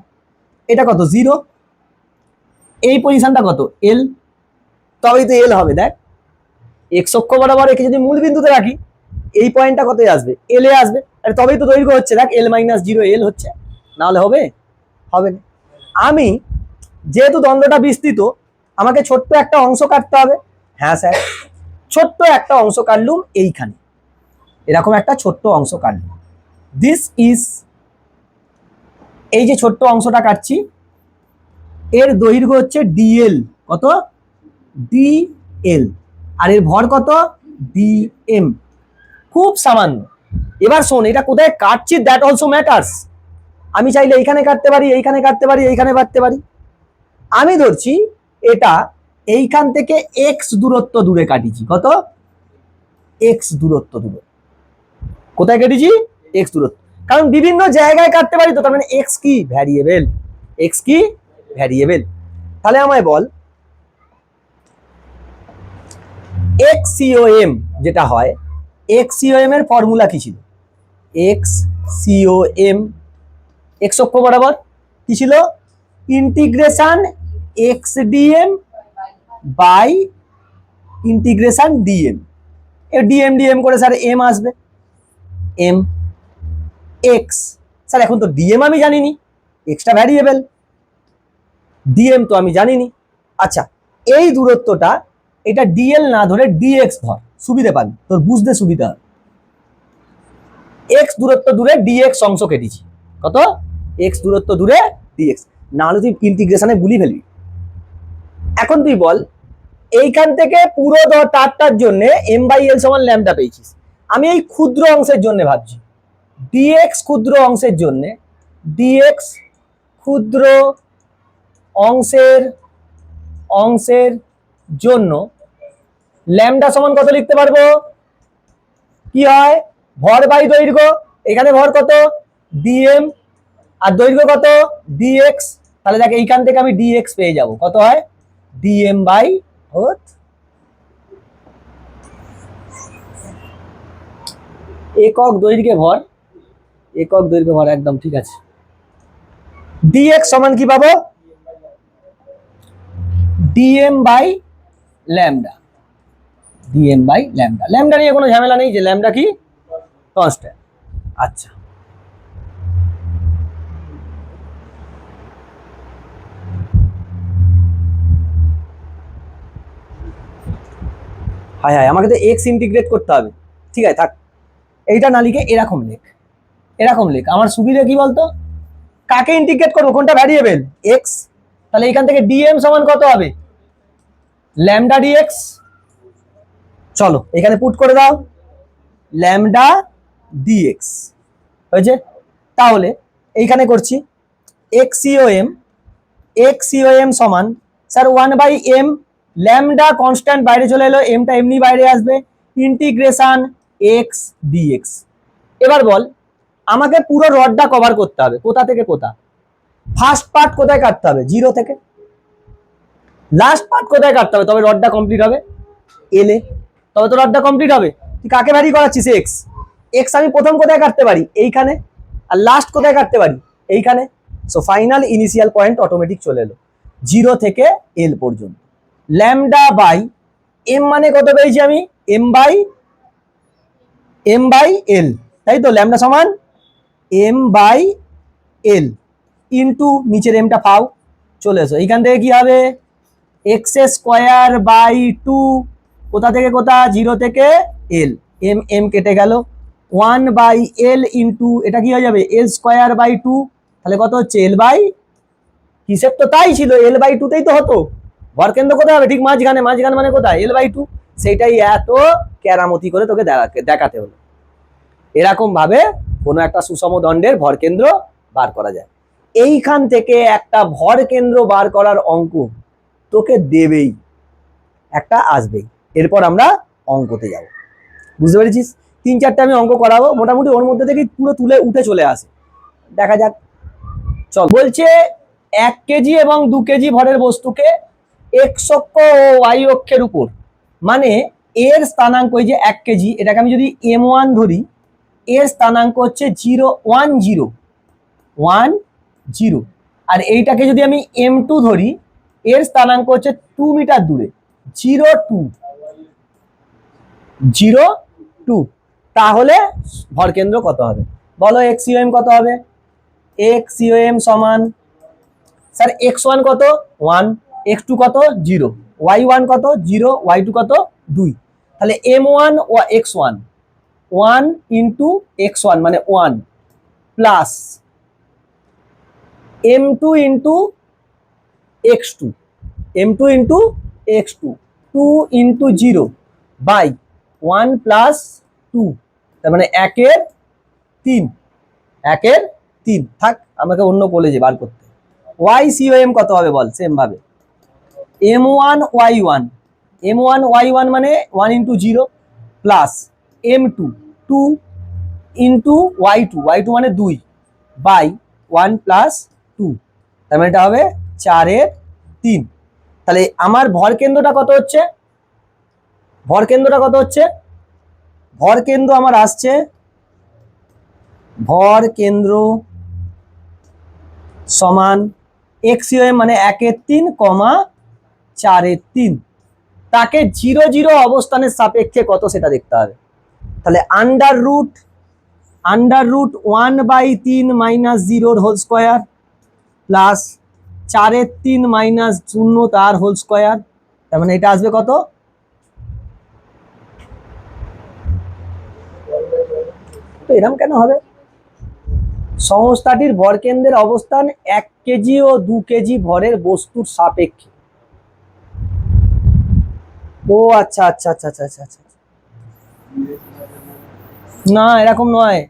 এটা কত? 0। এই পজিশনটা কত? এল। তবেই তো এল হবে। দেখ এক্স অক্ষ বরাবর একে যদি মূল বিন্দুতে রাখি, এই পয়েন্টটা কত আসবে? এল এ আসবে। আর তবেই তো দৈর্ঘ্য হচ্ছে। দেখ এল মাইনাস 0 এল হচ্ছে, না হলে হবে? হবে না। আমি যেহেতু দণ্ডটা বিস্তৃত, আমাকে ছোট্ট একটা অংশ কাটতে হবে। হ্যাঁ স্যার, ছোট্ট একটা অংশ কাটলুম এইখানে, এরকম একটা ছোট্ট অংশ কাটলুম। দিস ইজ, এই যে ছোট্ট অংশটা কাটছি এর দৈর্ঘ্য হচ্ছে ডিএল। কত? ডিএল। আর এর ভর কত? ডিএম। খুব সামান্য। এবার শোন, এটা কোথায় কাটছি দ্যাট অলসো ম্যাটার্স। আমি চাইলে এইখানে কাটতে পারি, এইখানে কাটতে পারি, এইখানে কাটতে পারি। আমি ধরছি এটা এইখান থেকে এক্স দূরত্ব দূরে কাটিছি। কত? এক্স দূরত্ব দূরে। কোথায় কেটেছি? এক্স দূরত্ব। কারণ বিভিন্ন জায়গায় কাটতে পারি তো, তার মানে এক্স কি? ভ্যারিয়েবল। এক্স কি? ভ্যারিয়েবল। তাহলে আমায় বল এক্স সিওএম যেটা হয়, এক্স সিওএম এর ফর্মুলা কি ছিল? এক্স সিওএম এক্স অক্ষ বরাবর কি ছিল? Integration X DM by integration DM. DM DM করে স্যার এম আসবে, এম এক্স। স্যার এখন তো ডিএম আমি জানিনি, এক্সটা ভ্যারিয়েবল, ডিএম তো আমি জানিনি। আচ্ছা, এই দূরত্বটা এটা ডিএল না ধরে ডিএক্স ধর, সুবিধে পাবি, তোর বুঝতে সুবিধা হবে। এক্স দূরত্ব দূরে ডিএক্স অংশ কেটেছি। কত? এক্স দূরত্ব দূরে ডিএক্স, না হলে তুই ইন্টিগ্রেশনে গুলি ফেলবি। এখন তুই বল এইখান থেকে পুরো তারটার জন্য এম বাই এল সমান ল্যামডা পেয়েছিস। আমি এই ক্ষুদ্র অংশের জন্য ভাবছি, ডিএক্স ক্ষুদ্র অংশের জন্য, ডিএক্স ক্ষুদ্র অংশের জন্য ল্যামডা সমান কত লিখতে পারবো? কি হয়? ভর বাই দৈর্ঘ্য। এখানে ভর কত? ডিএম, আর দৈর্ঘ্য কত? ডিএক্স। তাহলে দেখ এইখান থেকে আমি ডিএক্স পেয়ে যাব। কত হয়? ডিএম বাই একক দৈর্ঘ্যে ভর। একক দৈর্ঘ্য ভর, একদম ঠিক আছে। ডিএক্স সমান কি পাবো? DM by lambda. DM by lambda. Lambda নিয়ে কোনো ঝামেলা নেই, যে ল্যামডা কি? কনস্ট্যান্ট। আচ্ছা, হায় হায়, আমাকে তো এক্স ইন্টিগ্রেট করতে হবে। ঠিক আছে থাক, এইটা না লিখে এরকম লেখ, এরকম লেখ, আমার সুবিধা কি বলতো? কাকে ইন্টিগ্রেট করবো? কোনটা ভ্যারিয়েবল? এক্স। তাহলে এখান থেকে ডিএম সমান কত হবে? Lambda DX. চলো এখানে পুট করে দাও, ল্যামডা ডিএক্স হয়েছে। তাহলে এইখানে করছি এক্স সিওএম সমান স্যার 1/m, ল্যামডা কনস্ট্যান্ট বাইরে চলে এলো, এমটা এমনি বাইরে আসবে, ইন্টিগ্রেশন এক্স ডিএক্স। এবার বল আমাকে পুরো রডটা কভার করতে হবে, কোথা থেকে কোথা? ফার্স্ট পার্ট কোথায় কাটতে হবে? 0 থেকে। লাস্ট পার্ট কোথায় কাটতে হবে তবে রডটা কমপ্লিট হবে? এল এ, তবে তো রডটা কমপ্লিট হবে। তুই কাকে ভ্যারি করাচ্ছিস? এক্স। এক্স আমি প্রথম কোথায় কাটতে পারি? এইখানে। আর লাস্ট কোথায় কাটতে পারি? এইখানে। So final initial point automatic চলে এলো 0 থেকে এল পর্যন্ত। ল্যামডা বাই এম মানে কত পেয়েছি আমি? এম বাই এল, তাই তো? ল্যামডা সমান এম বাই এল ইন্টু নিচের এমটা পাও, চলে এসো। এইখান থেকে কি হবে? এক্স স্কোয়ার বাই 2, কোথা থেকে কোথা? 0 থেকে এল। এম এম কেটে গেল, 1 বাই এল ইন্টু এটা কি হয়ে যাবে? এল স্কোয়ার বাই 2, তাহলে কত হচ্ছে? এল বাই, হিসেব তো তাই ছিল, এল বাই 2 তেই তো হতো। ভরকেন্দ্র কোথায় হবে? ঠিক মাঝখানে। মাঝখানে মানে কোথায়? L by 2। সেইটাই এত কেরামতি করে তোকে দেখাতে হলো। এরকম ভাবে কোনো একটা সুষম দণ্ডের ভরকেন্দ্র বার করা যায়। এইখান থেকে একটা ভরকেন্দ্র বার করার অঙ্ক তোকে দেবেই, একটা আসবেই। এরপর আমরা অঙ্কতে যাব, বুঝতে পেরেছিস? 3-4টে আমি অঙ্ক করাবো, মোটামুটি ওর মধ্যে থেকে পুরো তুলে উঠে চলে আসে, দেখা যাক। চল, বলছে 1 কেজি এবং 2 কেজি ভরের বস্তুকে এক্স অক্ষ ও ওয়াই অক্ষের উপর, মানে এর স্থানাঙ্ক, ওই যে 1 কেজি, এটাকে আমি যদি m1 ধরি, এর স্থানাঙ্ক হচ্ছে 0 1 0 1 0, আর এইটাকে যদি আমি m2 ধরি, এর স্থানাঙ্ক হচ্ছে 2 মিটার দূরে 0 2 0 2, তাহলে ভরকেন্দ্র কত হবে বলো? এক্সইউএম কত হবে? এক্সইউএম সমান, স্যার x1 কত? 1, x2 কত? 0, y1 কত? 0, y2 কত? 2, তাহলে m1 ও x1 1 ইন্টু x1 মানে 1 plus m2 into x2, m2 into x2 2 into 0 by 1 plus 2, তার মানে 1-এর 3, 1-এর 3 থাক, আমাকে অন্য কলেজে বার করতে। YCOM কত হবে বল? সেম ভাবে m1 y1, m1 y1 মানে 1 into 0 plus m2 2 into y2, y2 মানে 2 বাই 1 প্লাস 2, তার মানে এটা হবে 4-এর 3। তাহলে আমার ভরকেন্দ্রটা কত হচ্ছে? ভরকেন্দ্রটা কত হচ্ছে? ভরকেন্দ্র আমার আসছে, ভরকেন্দ্র সমান এক্সইউএম মানে 1-এর 3, 4-এর 3, তাকে 0 0 অবস্থানের সাপেক্ষে কত সেটা দেখতে হবে। তাহলে under root 1/3 minus 0 whole square plus 4-এর 3 মাইনাস 0 তার হোল স্কোয়ার, তার মানে এটা আসবে কত? এরকম কেন হবে? সংস্থাটির ভরকেন্দ্রের অবস্থান 1 কেজি ও 2 কেজি ভরের বস্তুর সাপেক্ষে। ও আচ্ছা আচ্ছা আচ্ছা আচ্ছা আচ্ছা, না এরকম নয়।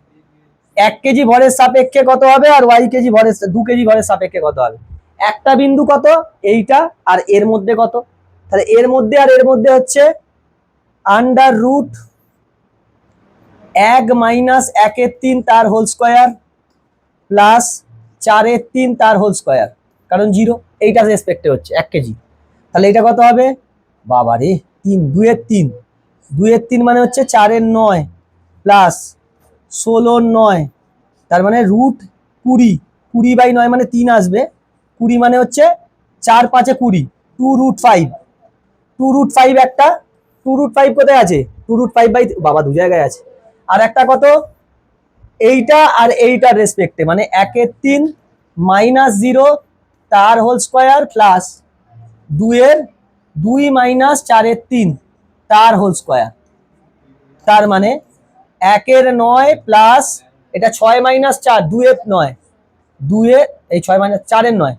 1 কেজি ভরের সাপেক্ষে কত হবে, আর ওয়াই কেজি ভরের 2 কেজি ভরের সাপেক্ষে কত হবে? একটা বিন্দু কত? এইটা, আর এর মধ্যে কত? তাহলে এর মধ্যে আর এর মধ্যে হচ্ছে আন্ডার রুট 1 মাইনাস 1-এর 3 তার হোল স্কোয়ার প্লাস 4-এর 3 তার হোল স্কোয়ার, কারণ 0 এইটা রেসপেক্টে হচ্ছে 1 কেজি। তাহলে এটা কত হবে? বাবা রে, 3 2-এর 3, 2-এর 3 মানে হচ্ছে 4-এর 9 প্লাস 16-র 9, তার মানে রুট 20, 20/9 মানে 3 আসবে, 20 মানে হচ্ছে 4 5-এ 20, 2√5, 2√5 একটা, 2√5 কোথায় আছে? 2√5 বাই, বাবা দু জায়গায় আছে। আর একটা কত? এইটা আর এইটার রেসপেক্টে, মানে 1-এর 3 মাইনাস 0 তার হোল স্কোয়ার প্লাস 2-এর 2 মাইনাস 4-এর 3 তার হোল স্কোয়ার, তার মানে 1-এর 9 প্লাস এটা 6 মাইনাস 4, 2-এর 9, 2-এর এই 6 মাইনাস 4-এর 9,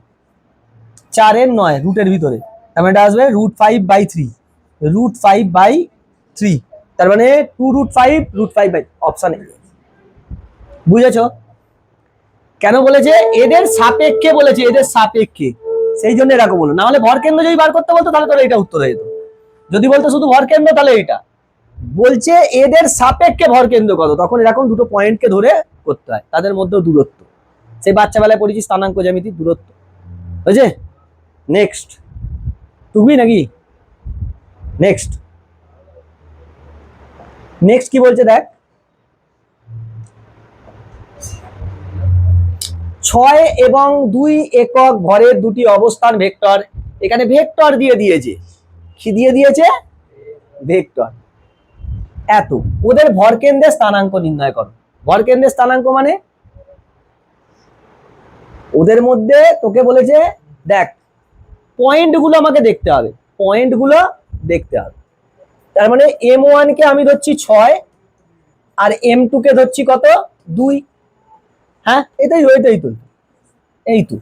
4-এর 9 রুটের ভিতরে, তার মানে এটা আসবে √5/3, √5/3, তার মানে 2√5 √5/, অপশন এ। বুঝেছো? কেন বলেছে? এদের সাপেক্ষে বলেছে, এদের সাপেক্ষে, সেই জন্য এরকম বলো। না হলে ভরকেন্দ্র যদি বার করতে বলতো তাহলে তোর এটা উত্তর হয়ে যেত। যদি বলতো শুধু ভরকেন্দ্র তাহলে এটা বলছে এদের সাপেক্ষে ভরকেন্দ্র কত, তখন এরকম দুটো পয়েন্টকে ধরে করতে হয়, তাদের মধ্যে দূরত্ব, সেই বাচ্চাবেলায় পড়েছি স্থানাঙ্ক জ্যামিতি, দূরত্ব, বুঝে? নেক্সট, টুকবি নাকি? নেক্সট নেক্সট কি বলছে দেখ, 6 এবং 2 একক ভরের দুটি অবস্থান ভেক্টর, এখানে ভেক্টর দিয়ে দিয়েছে, কি দিয়ে দিয়েছে? ভেক্টর। এত ওদের ভরকেন্দ্রের স্থানাঙ্ক নির্ণয় করো। ভরকেন্দ্রের স্থানাঙ্ক মানে ওদের মধ্যে তোকে বলেছে দেখ পয়েন্টগুলো আমাকে দেখতে হবে, পয়েন্টগুলো দেখতে হবে। তার মানে M1 কে আমি ধরছি 6 আর M2 কে ধরছি কত? 2। হ্যাঁ এটাই তো এই তো।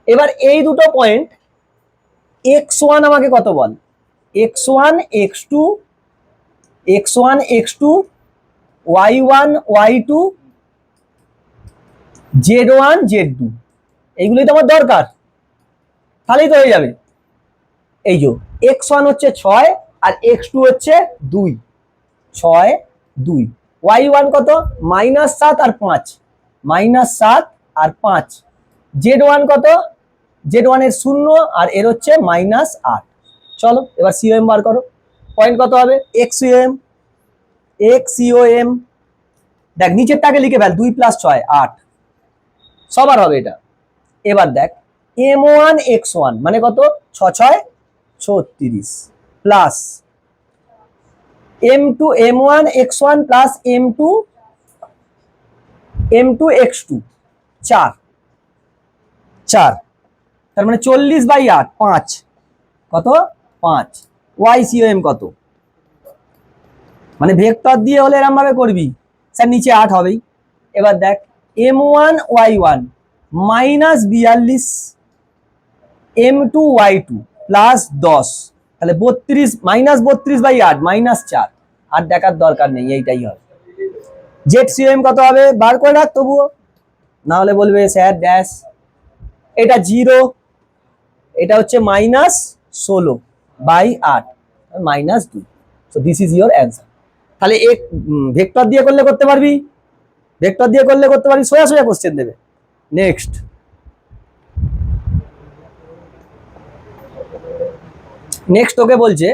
এবার এই দুটো পয়েন্ট x1 আমাকে কত বল? x1 x2 x1 x2 y1 y2 z1 z2, এইগুলোই তো আমার দরকার, তাহলেই তো হয়ে যাবে। এই যে x1 হচ্ছে 6 আর x2 হচ্ছে 2, 6 2, y1 কত? -7 আর 5, -7 আর 5, z1 কত? z1 এর 0 আর এর হচ্ছে -8। চলো এবার সিওএম বার করো। পয়েন্ট কত হবে? xCOM, xCOM দেখ নিচেরটাকে লিখে ফেল, 2 + 6 8, সবার হবে এটা। এবার দেখ M1 x1 মানে কত? 6 6 36 plus M2 M1 x1 plus M2 x2 4 4, তার মানে 40/8 5 কত? 5। yCOM কত? মানে ভেক্টর দিয়ে হলে এরকম ভাবে করবি স্যার, নিচে 8 হবেই। এবার দেখ M1 y1 -42 M2 y2 plus 10, তাহলে 32 -32/8 -4, আর দেখার দরকার নেই, এইটাই হবে। zCOM কত হবে বার করে রাখ তবুও, না হলে বলবে স্যার ড্যাশ, এটা 0, এটা হচ্ছে -16/8 -2, so this is your answer. তাহলে এক ভেক্টর দিয়ে করলে করতে পারবি, ভেক্টর দিয়ে করলে করতে পারবি, সোজা সোজা কোশ্চেন দেবে। নেক্সট নেক্সট ওকে বলছে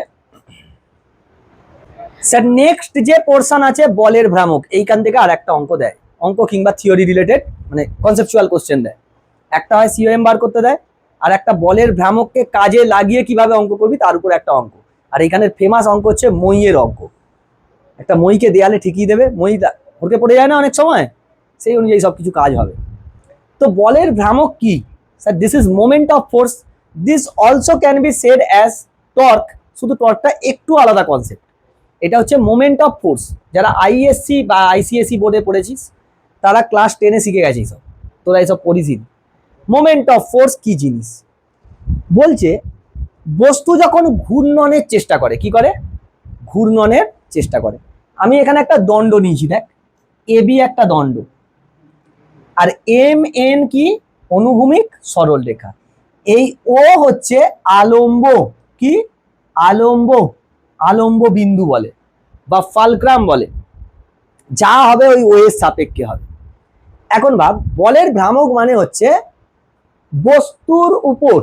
স্যার নেক্সট যে পোরশন আছে বলের ভ্রামক, এইখান থেকে আর একটা অঙ্ক দেয়, অঙ্ক কিংবা থিওরি রিলেটেড মানে কনসেপচুয়াল কোশ্চেন দেয়। একটা হয় সিওএম বার করতে দেয়, আর একটা বলের ভ্রামককে কাজে লাগিয়ে কিভাবে অঙ্ক করবি তার উপর একটা অঙ্ক। আর এইখানের ফেমাস অঙ্ক হচ্ছে মইয়ের অঙ্ক। একটা মইকে দেয়ালে ঠিকিয়ে দেবে, মই হরকে পড়ে যায় না অনেক সময়, সেই অনুযায়ী সবকিছু কাজ হবে। তো বলের ভ্রামক কি? Sir this is moment of force, this also can B shed as torque, শুধু টর্কটা একটু আলাদা কনসেপ্ট। এটা হচ্ছে মোমেন্ট অফ ফোর্স, যারা আইএসসি বা আইসিএসসি বোর্ডে পড়েছিস তারা ক্লাস 10-এ শিখে গেছিস, তোরা এইসব পড়িস। মোমেন্ট অফ ফোর্স কি জিনিস? বলছে বস্তু যখন ঘূর্ণনের চেষ্টা করে, কি করে? ঘূর্ণনের চেষ্টা করে। আমি এখানে একটা দণ্ড নিয়েছি, দেখ এবি একটা দণ্ড, আর এম এন কি? অনুভূমিক সরল রেখা। এই ও হচ্ছে আলম্ব, কি? আলম্ব, আলম্ব বিন্দু বলে বা ফালক্রাম বলে, যা হবে ওই ও এর সাপেক্ষে হবে। এখন ভাব বলের ভ্রামক মানে হচ্ছে বস্তুর উপর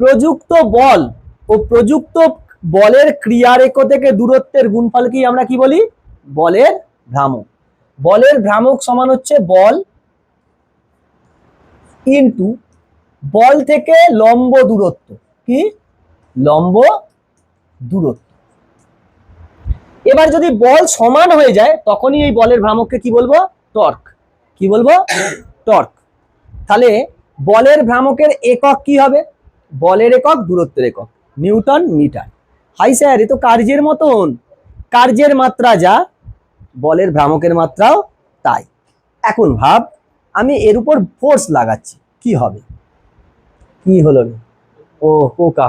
প্রযুক্ত বল ও প্রযুক্ত বলের ক্রিয়ারেখ থেকে দূরত্বের গুণফলকেই আমরা কি বলি? বলের ভ্রামক। বলের ভ্রামক সমান হচ্ছে বল ইনটু বল থেকে লম্ব দূরত্ব, কি? লম্ব দূরত্ব। এবার যদি বল সমান হয়ে যায় তখনই এই বলের ভ্রামককে কি বলবো? টর্ক। কি বলবো? টর্ক। তাহলে বলের ভ্রামকের একক কি হবে? বলের একক দূরত্বের একক, নিউটন মিটার। হাই স্যার এ তো কার্যের মতন, কার্যের মাত্রা যা বলের ভ্রামকের মাত্রাও তাই। এখন ভাব আমি এর উপর ফোর্স লাগাচ্ছি, কি হবে? কি হলো রে? ও পোকা,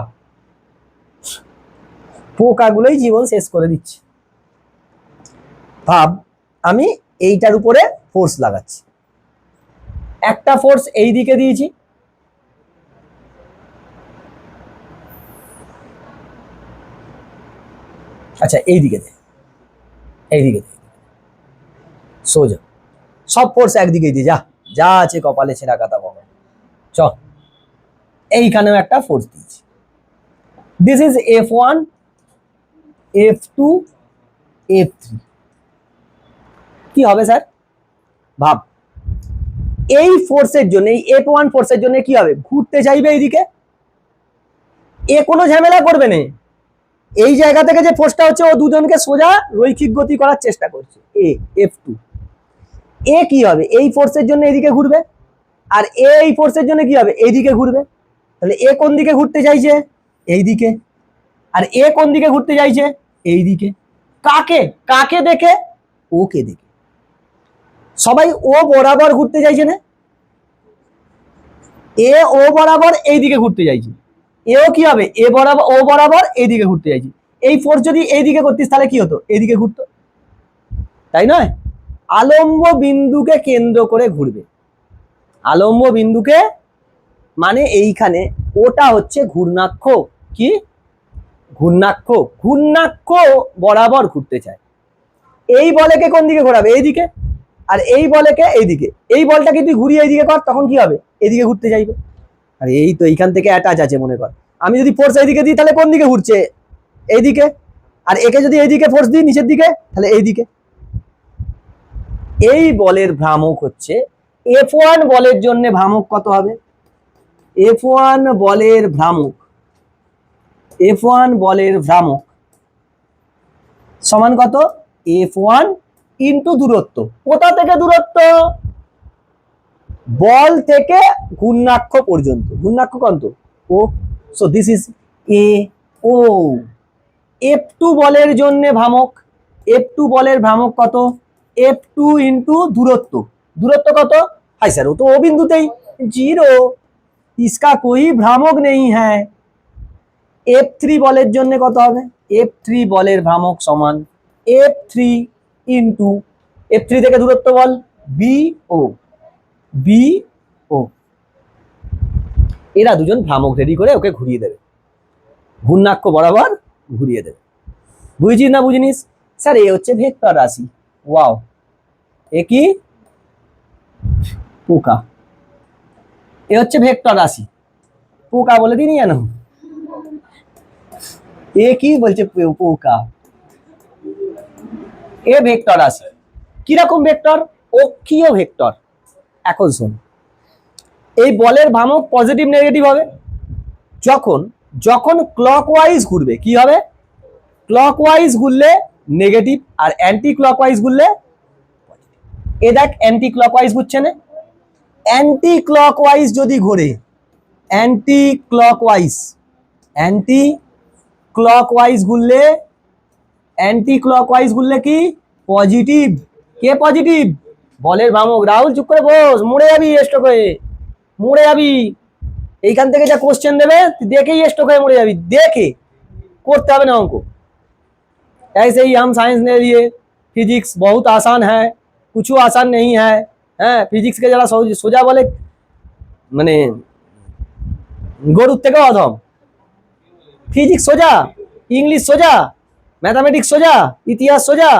পোকাগুলোই জীবন শেষ করে দিচ্ছে। ভাব আমি এইটার উপরে ফোর্স লাগাচ্ছি, একটা ফোর্স এই দিকে দিয়েছি, আচ্ছা এইদিকে দে, এইদিকে দে, সোজা সব ফোর্স একদিকে দিয়ে যা, যা আছে কপালে ছেঁড়া কাটা বাবা। চ এইখানেও একটা ফোর্স দিয়েছি, this is F1, F2, F3। কি হবে স্যার? ভাব, এই ফোর্সের জন্য, এই F1 ফোর্সের জন্য কি হবে? ঘুরতে চাইবে এইদিকে, এ কোনো ঝামেলা করবে না। এই জায়গা থেকে যে ফোর্সটা হচ্ছে, ও দুজনকে সোজা রৈখিক গতি করার চেষ্টা করছে। F2, এ কি হবে? এই ফোর্সের জন্য এদিকে ঘুরবে, আর এই ফোর্সের জন্য কি হবে? এইদিকে ঘুরবে। তাহলে এ কোন দিকে ঘুরতে চাইছে? এইদিকে। আর এ কোন দিকে ঘুরতে চাইছে? এইদিকে। কাকে কাকে দেখে? ওকে দেখে। সবাই ও বরাবর ঘুরতে চাইছে না? এ ও বরাবর এইদিকে ঘুরতে চাইছে, এও কি হবে? এ বরাবর ও বরাবর এইদিকে ঘুরতে চাইছে। এই ফোর্স যদি এইদিকে করতিস তাহলে কি হতো? এদিকে ঘুরতো, তাই নয়? আলম্ব বিন্দুকে কেন্দ্র করে ঘুরবে। আলম্ব বিন্দুকে মানে এইখানে, ওটা হচ্ছে ঘূর্ণাক্ষ। কি? ঘূর্ণাক্ষ। ঘূর্ণাক্ষ বরাবর ঘুরতে চায়। এই বলকে কোন দিকে ঘোরাবে? এইদিকে। আর এই বলকে এইদিকে। এই বলটাকে তুই ঘুরিয়ে এইদিকে কর, তখন কি হবে? এদিকে ঘুরতে চাইবে। আর এই তো এইখান থেকে অ্যাটাচ আছে মনে কর। আমি যদি ফোর্স এইদিকে দিই তাহলে কোন দিকে ঘুরছে? এইদিকে। আর একে যদি এইদিকে ফোর্স দিই নিচের দিকে, তাহলে এইদিকে। এই বলের ভ্রামক হচ্ছে F1 বলের জন্য ভ্রামক কত হবে? F1 বলের ভ্রামক, F1 বলের ভ্রামক সমান কত? F1 ইন্টু দূরত্ব। কোথা থেকে দূরত্ব? বল থেকে ঘূর্ণাক্ষ পর্যন্ত। ঘূর্ণাক্ষ কত? O. So this is A O. F2 বলের জন্য ভ্রামক, F2 বলের ভ্রামক কত? F2 ইন্টু দূরত্ব। দূরত্ব কত? হাই স্যার, ও তো ও বিন্দুতেই, 0, इसका कोई भ्रामक नहीं है। F3 বলের জন্য কত হবে? F3 বলের ভ্রামক সমান F3 ইন্টু F3 থেকে দূরত্ব বল BO, BO। এরা দুজন ভ্রামক রেডি করে ওকে ঘুরিয়ে দেবে, ঘূর্ণাক্ষ বরাবর ঘুরিয়ে দেবে। বুঝিস না বুঝিনিস? স্যার এ হচ্ছে ভেক্টর রাশি। ওয়াও, এ কি? পোকা। এ হচ্ছে ভেক্টর রাশি। পোকা বলে দিনই জানো। এ কি বলছে? পোকা। এ ভেক্টর রাশি। কিরকম ভেক্টর? অক্ষীয় ভেক্টর। এখন শোন, এই বলের ভ্রামক পজিটিভ নেগেটিভ হবে যখন যখন ক্লকওয়াইজ ঘুরবে। কি হবে? ক্লকওয়াইজ ঘুরলে নেগেটিভ, আর অ্যান্টি ক্লকওয়াইজ ঘুরলে। এ দেখ অ্যান্টি ক্লকওয়াইজ ঘুরছে না? অ্যান্টি ক্লকওয়াইজ যদি ঘোরে, অ্যান্টি ক্লকওয়াইজ, অ্যান্টি ক্লকওয়াইজ ঘুরলে, অ্যান্টি ক্লকওয়াইজ ঘুরলে কি? পজিটিভ। কে পজিটিভ? বলের ভ্রামক। রাহুল চুপ করে বস, মরে যাবি স্ট্রোক হয়ে, মরে যাবি। এইখান থেকে যা কোশ্চেন দেবে দেখেই স্ট্রোক হয়ে মরে যাবি। দেখে করতে হবে না অঙ্ক। ऐसे ही हम साइंस ने लिए, फिजिक्स बहुत आसान है, कुछ आसान नहीं है। হ্যাঁ, ফিজিক্সকে যারা সোজা বলে মানে গরুর থেকে অধম। ফিজিক্স সোজা, ইংলিশ সোজা, ম্যাথামেটিক্স সোজা, ইতিহাস সোজা,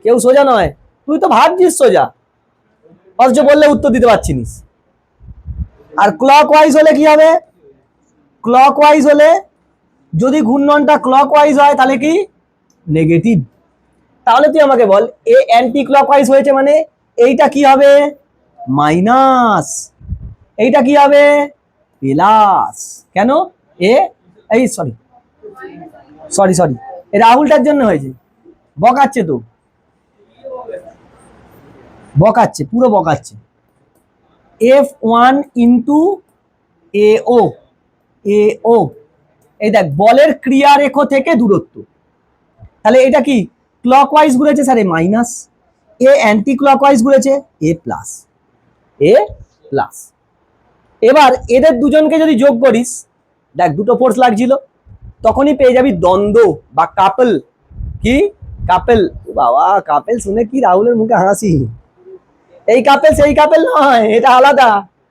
কেউ সোজা নয়। তুই তো ভাবছিস সোজা, অথচ বললে উত্তর দিতে পারছিস। আর ক্লকওয়াইজ হলে কি হবে? ক্লকওয়াইজ হলে যদি ঘূর্ণনটা ক্লকওয়াইজ হয় তাহলে কি? নেগেটিভ। তাহলে তুই আমাকে বল, এ অ্যান্টি ক্লকওয়াইজ হয়েছে মানে এইটা কি হবে? মাইনাস। এইটা কি হবে? প্লাস। কেন? এ এই সরি সরি সরি এ রাহুলটার জন্য হয়েছে। বকাচ্ছে তো, বকাচ্ছে, পুরো বকাচ্ছে। F1 into AO, AO। এই দেখ বলের ক্রিয়া রেখ থেকে দূরত্ব। তাহলে এটা কি? ক্লকওয়াইজ ঘুরেছে স্যার, এ মাইনাস। এ অ্যান্টি ক্লকওয়াইজ ঘুরেছে, এ প্লাস, এ প্লাস। এবার এদের দুজনকে যদি যোগ করিস, দেখ দুটো ফোর্স লাগছিল, তখনই পেয়ে যাবি দ্বন্দ্ব বা কাপল। কি? কাপেল। বাবা, কাপেল শুনে কি রাহুলের মুখে হাসি। এই কাপেল সেই কাপেল নয়, এটা আলাদা।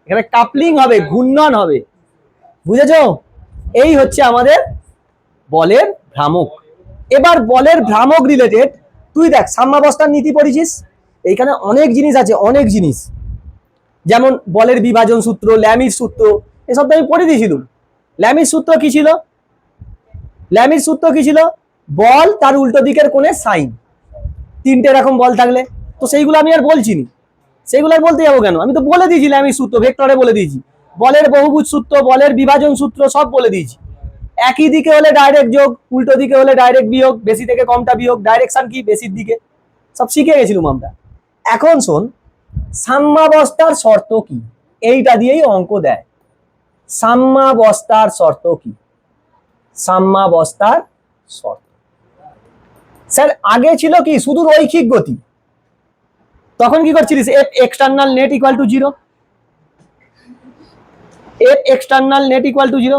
এখানে কাপলিং হবে, ঘূর্ণন হবে। বুঝেছো? এই হচ্ছে আমাদের বলের ভ্রামক। এবার বলের ভ্রামক রিলেটেড তুই দেখ, সাম্যাবস্থার নীতি পড়েছিস, এইখানে অনেক জিনিস আছে, অনেক জিনিস। যেমন বলের বিভাজন সূত্র, ল্যামির সূত্র, এসব তো আমি পড়ে দিয়েছিলাম। ল্যামির সূত্র কি ছিল? ল্যামির সূত্র কি ছিল? বল তার উল্টো দিকের কোণে সাইন। তিনটে এরকম বল থাকলে তো সেইগুলো আমি আর বলছি না, সেগুলো আর বলতে যাবো কেন? আমি তো বলে দিয়েছি ল্যামির সূত্র, ভেক্টরে বলে দিয়েছি, বলের বহুভুজ সূত্র, বলের বিভাজন সূত্র সব বলে দিয়েছি। একই দিকে হলে ডাইরেক্ট যোগ, উল্টো দিকে হলে ডাইরেক্ট বিয়োগ, বেশি থেকে কমটা বিয়োগ, ডাইরেকশন কি বেশির দিকে, সব শিখে গেছিলাম আমরা। এখন শোন, সাম্যাবস্থার শর্ত কি, এইটা দিয়েই অঙ্ক দেয়। সাম্যাবস্থার শর্ত কি? সাম্যাবস্থার শর্ত স্যার আগে ছিল কি শুধু রৈখিক গতি, তখন কি করছিলিস? F external net equal to 0, F external net equal to 0,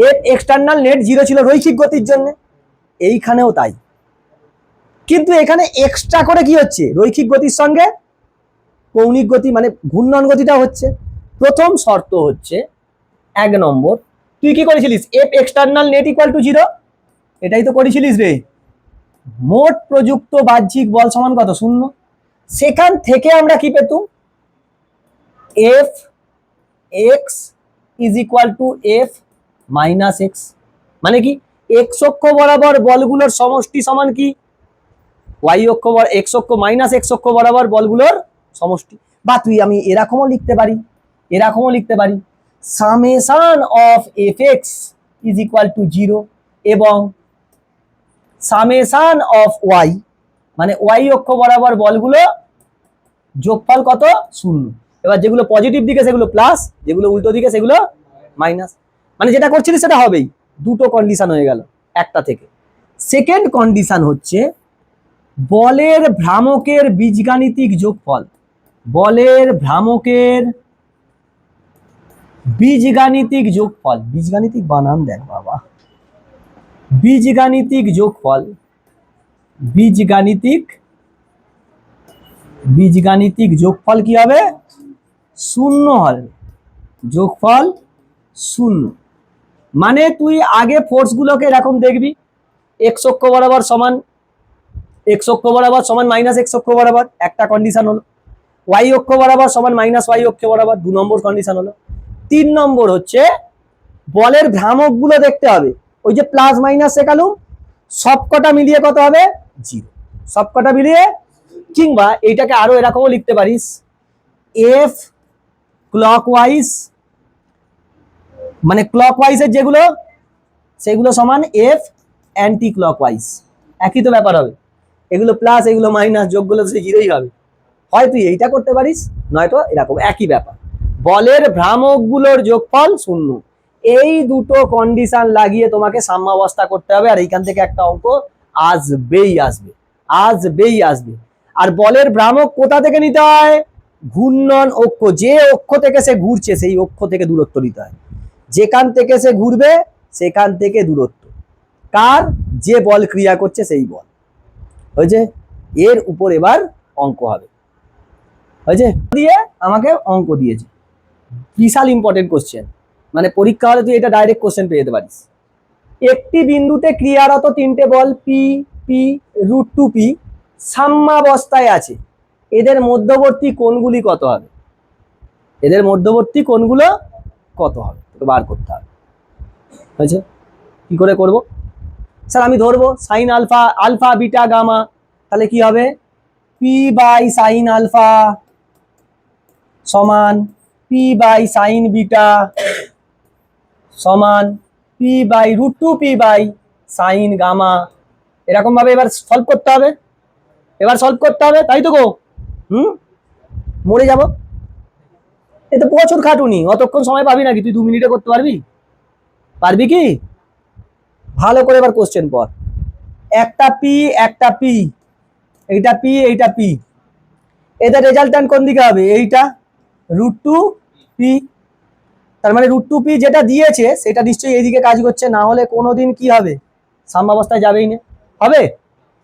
F external net 0 ছিল রৈখিক গতির জন্য, এইখানেও তাই। কিন্তু এখানে এক্সট্রা করে কি হচ্ছে? রৈখিক গতির সঙ্গে কৌণিক গতি মানে ঘূর্ণন গতিটা হচ্ছে। প্রথম শর্ত হচ্ছে 1 নম্বর, তুই কি করেছিলিস? F external net equal to 0, এটাই তো করেছিলিস রে। মোট প্রযুক্ত বাহ্যিক বল সমান কত? 0। সেখান থেকে আমরা কি পেতুম? F X is equal to F minus X, মানে কি এক্স অক্ষ বরাবর বলগুলোর সমষ্টি সমান কি ওয়াই অক্ষ এক্স অক্ষ মাইনাস এক্স অক্ষ বরাবর বলগুলোর সমষ্টি। বা তুই আমি এরকমও লিখতে পারি, এরকমও লিখতে পারি, summation of F X is equal to 0 এবং সামেশন অফ ওয়াই মানে ওয়াই অক্ষ বরাবর বলগুলো যোগফল কত? 0। এবার যেগুলো পজিটিভ দিকে সেগুলো প্লাস, যেগুলো উল্টো দিকে সেগুলো মাইনাস। মানে যেটা করছিলি সেটা হবেই। দুটো কন্ডিশন হয়ে গেল একটা থেকে। সেকেন্ড কন্ডিশন হচ্ছে বলের ভ্রামকের বীজগাণিতিক যোগফল, বলের ভ্রামকের বীজগাণিতিক যোগফল, বীজগাণিতিক বানান দেখ বাবা, বীজগাণিতিক যোগফল, বীজগাণিতিক বীজগাণিতিক যোগফল কি হবে? 0 হবে, যোগফল 0। মানে তুই আগে ফোর্স গুলোকে এরকম দেখবি, এক্স অক্ষ বরাবর সমান এক্স অক্ষ বরাবর সমান মাইনাস এক্স অক্ষ বরাবর, একটা কন্ডিশন হলো। ওয়াই অক্ষ বরাবর সমান মাইনাস ওয়াই অক্ষ বরাবর, 2 নম্বর কন্ডিশন হলো। 3 নম্বর হচ্ছে বলের ভ্রামক গুলো দেখতে হবে। ওই যে প্লাস মাইনাস শেখালুম, সবকটা মিলিয়ে কত হবে? 0, সবকটা মিলিয়ে। কিংবা এইটাকে আরো এরকমও লিখতে পারিস, এফ ক্লকওয়াইজ মানে ক্লকওয়াইজের যেগুলো সেগুলো সমান এফ অ্যান্টি ক্লকওয়াইজ, একই তো ব্যাপার হবে। এগুলো প্লাস এগুলো মাইনাস, যোগগুলো তো সেই 0ই হবে। হয় তুই এইটা করতে পারিস, নয়তো এরকম, একই ব্যাপার। বলের ভ্রামক গুলোর যোগফল 0, এই দুটো কন্ডিশন লাগিয়ে তোমাকে সাম্যাবস্থা করতে হবে। আর এইখান থেকে একটা অঙ্ক আসবেই আসবে, আসবেই আসবে। আর বলের ভ্রামক কোথা থেকে নিতে হয়? ঘূর্ণন অক্ষ, যে অক্ষ থেকে সে ঘুরছে সেই অক্ষ থেকে দূরত্ব নিতে হয়। যেখান থেকে সে ঘুরবে সেখান থেকে দূরত্ব কার? যে বল ক্রিয়া করছে সেই বল। হয়েছে? এর উপর এবার অঙ্ক হবে। হয়েছে? দিয়ে আমাকে অঙ্ক দিয়েছে, বিশাল ইম্পর্টেন্ট কোশ্চেন, মানে পরীক্ষা হলে তুই এটা ডাইরেক্ট কোশ্চেন পেয়ে যেতে পারিস। একটি বিন্দুতে ক্রিয়ারত 3টে বল পি পি রুট 2p সাম্যাবস্থায় আছে, এদের মধ্যবর্তী কোণগুলি কত হবে? এদের মধ্যবর্তী কোণগুলো কত হবে তো বার করতে হবে। হয়েছে? কি করে করব? স্যার আমি ধরবো sine alpha, alpha beta gamma, তাহলে কি হবে? পি বাই সাইন আলফা সমান পি বাই সাইন বিটা সমান P by root 2p by sine gamma. এরকম ভাবে এবার সলভ করতে হবে, এবার সলভ করতে হবে, তাই তো গো? মরে যাব, এ তো প্রচুর খাটুনি, অতক্ষণ সময় পাবি নাকি? তুই 2 মিনিটে করতে পারবি? পারবি কি? ভালো করে এবার কোশ্চেন পড়। একটা পি একটা পি, এইটা পি এইটা পি, এদের রেজাল্ট্যান্ট কোন দিকে হবে? এইটা রুট 2p, তার মানে রুট 2p যেটা দিয়েছে সেটা নিশ্চয়ই এইদিকে কাজ করছে, না হলে কোনোদিন কি হবে? সাম্যাবস্থায় যাবেই না। হবে?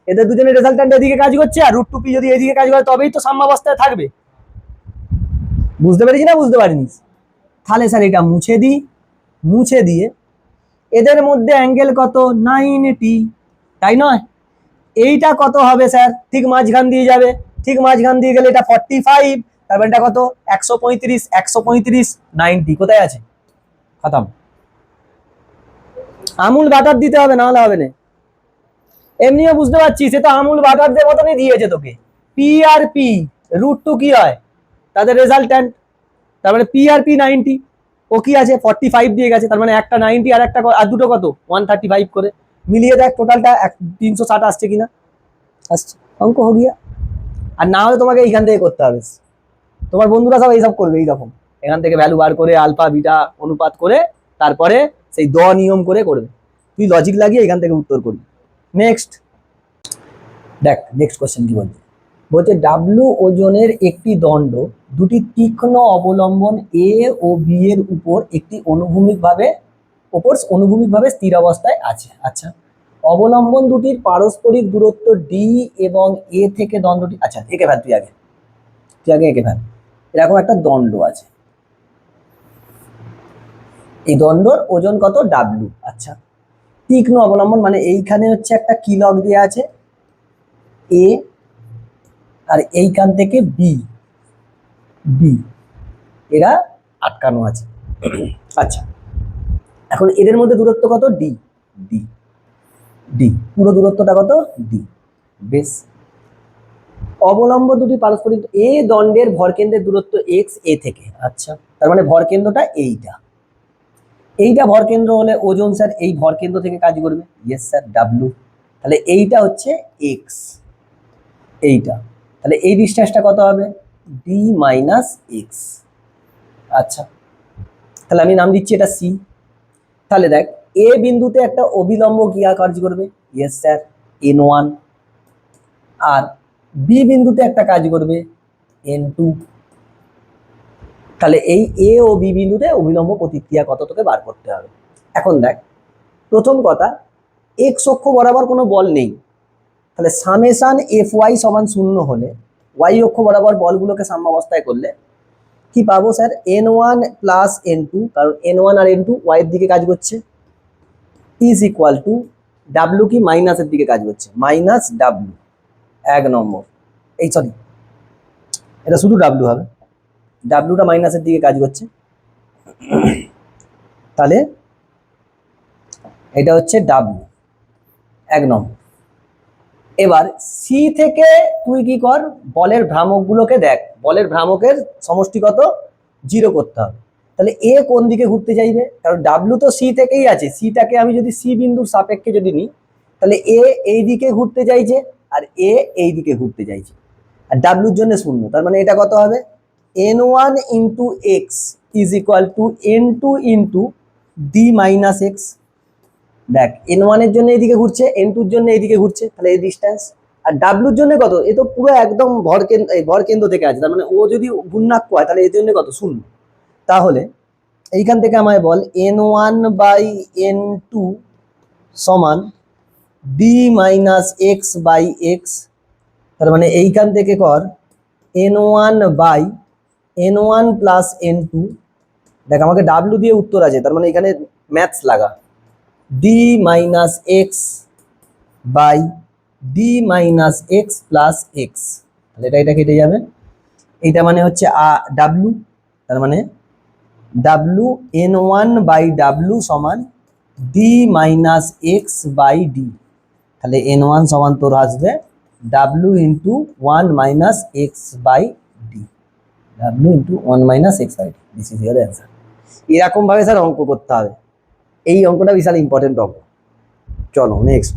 এদের দুজনের রেজাল্ট্যান্ট এদিকে কাজ করছে, আর রুট 2p যদি এইদিকে কাজ করে তবেই তো সাম্যাবস্থায় থাকবে। বুঝতে পেরেছি না বুঝতে পারিনি? তাহলে স্যার এটা মুছে দিই, মুছে দিয়ে এদের মধ্যে অ্যাঙ্গেল কত? 90, তাই নয়? এইটা কত হবে স্যার? ঠিক মাঝখান দিয়ে যাবে, ঠিক মাঝখান দিয়ে গেলে এটা 45, তারপর এটা কত? 135, 135, 90 কোথায় আছে? খতম। আমুল বাটার দিতে হবে, না হলে হবে না। এমনিও বুঝতে পারছিস, সে তো আমুল বাটার যে মতনই দিয়েছে তোকে। পি আর পি √2 কি হয়, তাদের রেজাল্ট্যান্ট। তার মানে পি আর পি 90, ও কি আছে 45 দিয়ে গেছে, তার মানে একটা 90 আর একটা আর দুটো কত 135 করে মিলিয়ে দেখ টোটালটা 360 আসছে কিনা। আসছে, অঙ্ক হো গিয়া। আর না হলে তোমাকে এইখান থেকে করতে হবে, তোমার বন্ধুরা সব এইসব করবে এইরকম, এখান থেকে ভ্যালু বার করে আলফা বিটা অনুপাত করে তারপরে সেই নিয়ম করে করবে। তুই লজিক লাগিয়ে এখান থেকে উত্তর করবি। নেক্সট দেখ, নেক্সট কোশ্চেন কি বলছে, বলছে ডাব্লু ওজনের একটি দণ্ড দুটি তীক্ষ্ণ অবলম্বন এ ও বি এর উপর একটি অনুভূমিকভাবে স্থির অবস্থায় আছে। আচ্ছা, অবলম্বন দুটির পারস্পরিক দূরত্ব ডি এবং এ থেকে দণ্ডটি, আচ্ছা একে ফেল, তুই আগে একে ফেল। এরকম একটা দণ্ড আছে, এই দণ্ডর ওজন কত ডাব্লু। আচ্ছা, তীক্ষ্ণ অবলম্বন মানে এইখানে হচ্ছে একটা কি লগ দেওয়া আছে এ, আর এইখান থেকে বি, এরা আটকানো আছে। আচ্ছা, এখন এদের মধ্যে দূরত্ব কত ডি, পুরো দূরত্বটা কত ডি। বেশ, অবলম্ব দুটি পারস্পরিক এ দণ্ডের ভরকেন্দ্রের দূরত্ব এক্স এ থেকে। আচ্ছা, তার মানে ভরকেন্দ্রটা এইটা ভরকেন্দ্র হলে ওজন স্যার এই ভরকেন্দ্র থেকে কাজ করবে। Yes sir, W. তাহলে এইটা হচ্ছে এক্স, এইটা, তাহলে এই ডিসটেন্সটা কত হবে ডি মাইনাস এক্স। আচ্ছা, তাহলে আমি নাম দিচ্ছি এটা সি। তাহলে দেখ, এ বিন্দুতে একটা অবিলম্ব কি কাজ করবে, ইয়েস স্যার N1, আর বি বিন্দুতে একটা কাজ করবে N2। তাহলে এই এ ও বি বিন্দুতে অবিলম্ব প্রতিক্রিয়া কত তোকে বার করতে হবে। এখন দেখ, প্রথম কথা, এক্স অক্ষ বরাবর কোনো বল নেই, তাহলে সামেশন এফ ওয়াই সমান 0 হলে ওয়াই অক্ষ বরাবর বলগুলোকে সাম্যাবস্থায় করলে কি পাবো স্যার, N1 প্লাস N2, কারণ N1 আর N2 ওয়াই এর দিকে কাজ করছে, ইজ ইকুয়াল টু ডাব্লু কি মাইনাসের দিকে কাজ করছে, মাইনাস ডাব্লু 1 নম্বর। এই সরি, এটা শুধু ডাব্লু হবে, ডাব্লুটা মাইনাসের দিকে কাজ করছে, তাহলে এটা হচ্ছে ডাব্লু 1 নম্বর। এবার সি থেকে তুই কি কর, বলের ভ্রামকগুলোকে দেখ, বলের ভ্রামকের সমষ্টি কত 0 করতে হবে। তাহলে এ কোন দিকে ঘুরতে চাইবে, কারণ ডাব্লু তো সি থেকেই আছে, সিটাকে আমি যদি সি বিন্দুর সাপেক্ষে যদি নিই, তাহলে এ এই দিকে ঘুরতে চাইছে আর এ এই দিকে ঘুরতে চাইছে, আর ডাব্লুর জন্য 0, তার মানে এটা কত হবে N1 into x is equal two N2 into D minus x. দেখ, N1 এর জন্য এইদিকে ঘুরছে, N2 এর জন্য এইদিকে ঘুরছে, তাহলে এই ডিসটেন্স। আর ডাব্লুর জন্য কত, এ তো পুরো একদম ভরকেন্দ্র থেকে আছে, তার মানে ও যদি ঘূর্ণাক্ষ হয় তাহলে এর জন্য কত 0। তাহলে এইখান থেকে আমায় বল N1 বাই N2 সমান D minus X by X. তার মানে এইখান থেকে কর N1 by N1 plus N2। দেখ, আমাকে ডাব্লু দিয়ে উত্তর আছে, তার মানে এখানে ম্যাথস লাগা, D minus X by D minus X plus X. তাহলে এটা কেটে যাবে, এইটা মানে হচ্ছে ডাব্লু, তার মানে ডাব্লু N1 বাই ডাব্লু সমান D minus X by D. তাহলে N1 সমান তোর আসবে W into 1 minus X by D, W into 1 minus X by D. This is your answer. এরকম ভাবে স্যার অঙ্ক করতে হবে, এই অঙ্কটা বিশাল ইম্পর্টেন্ট অঙ্ক। চলো নেক্সট।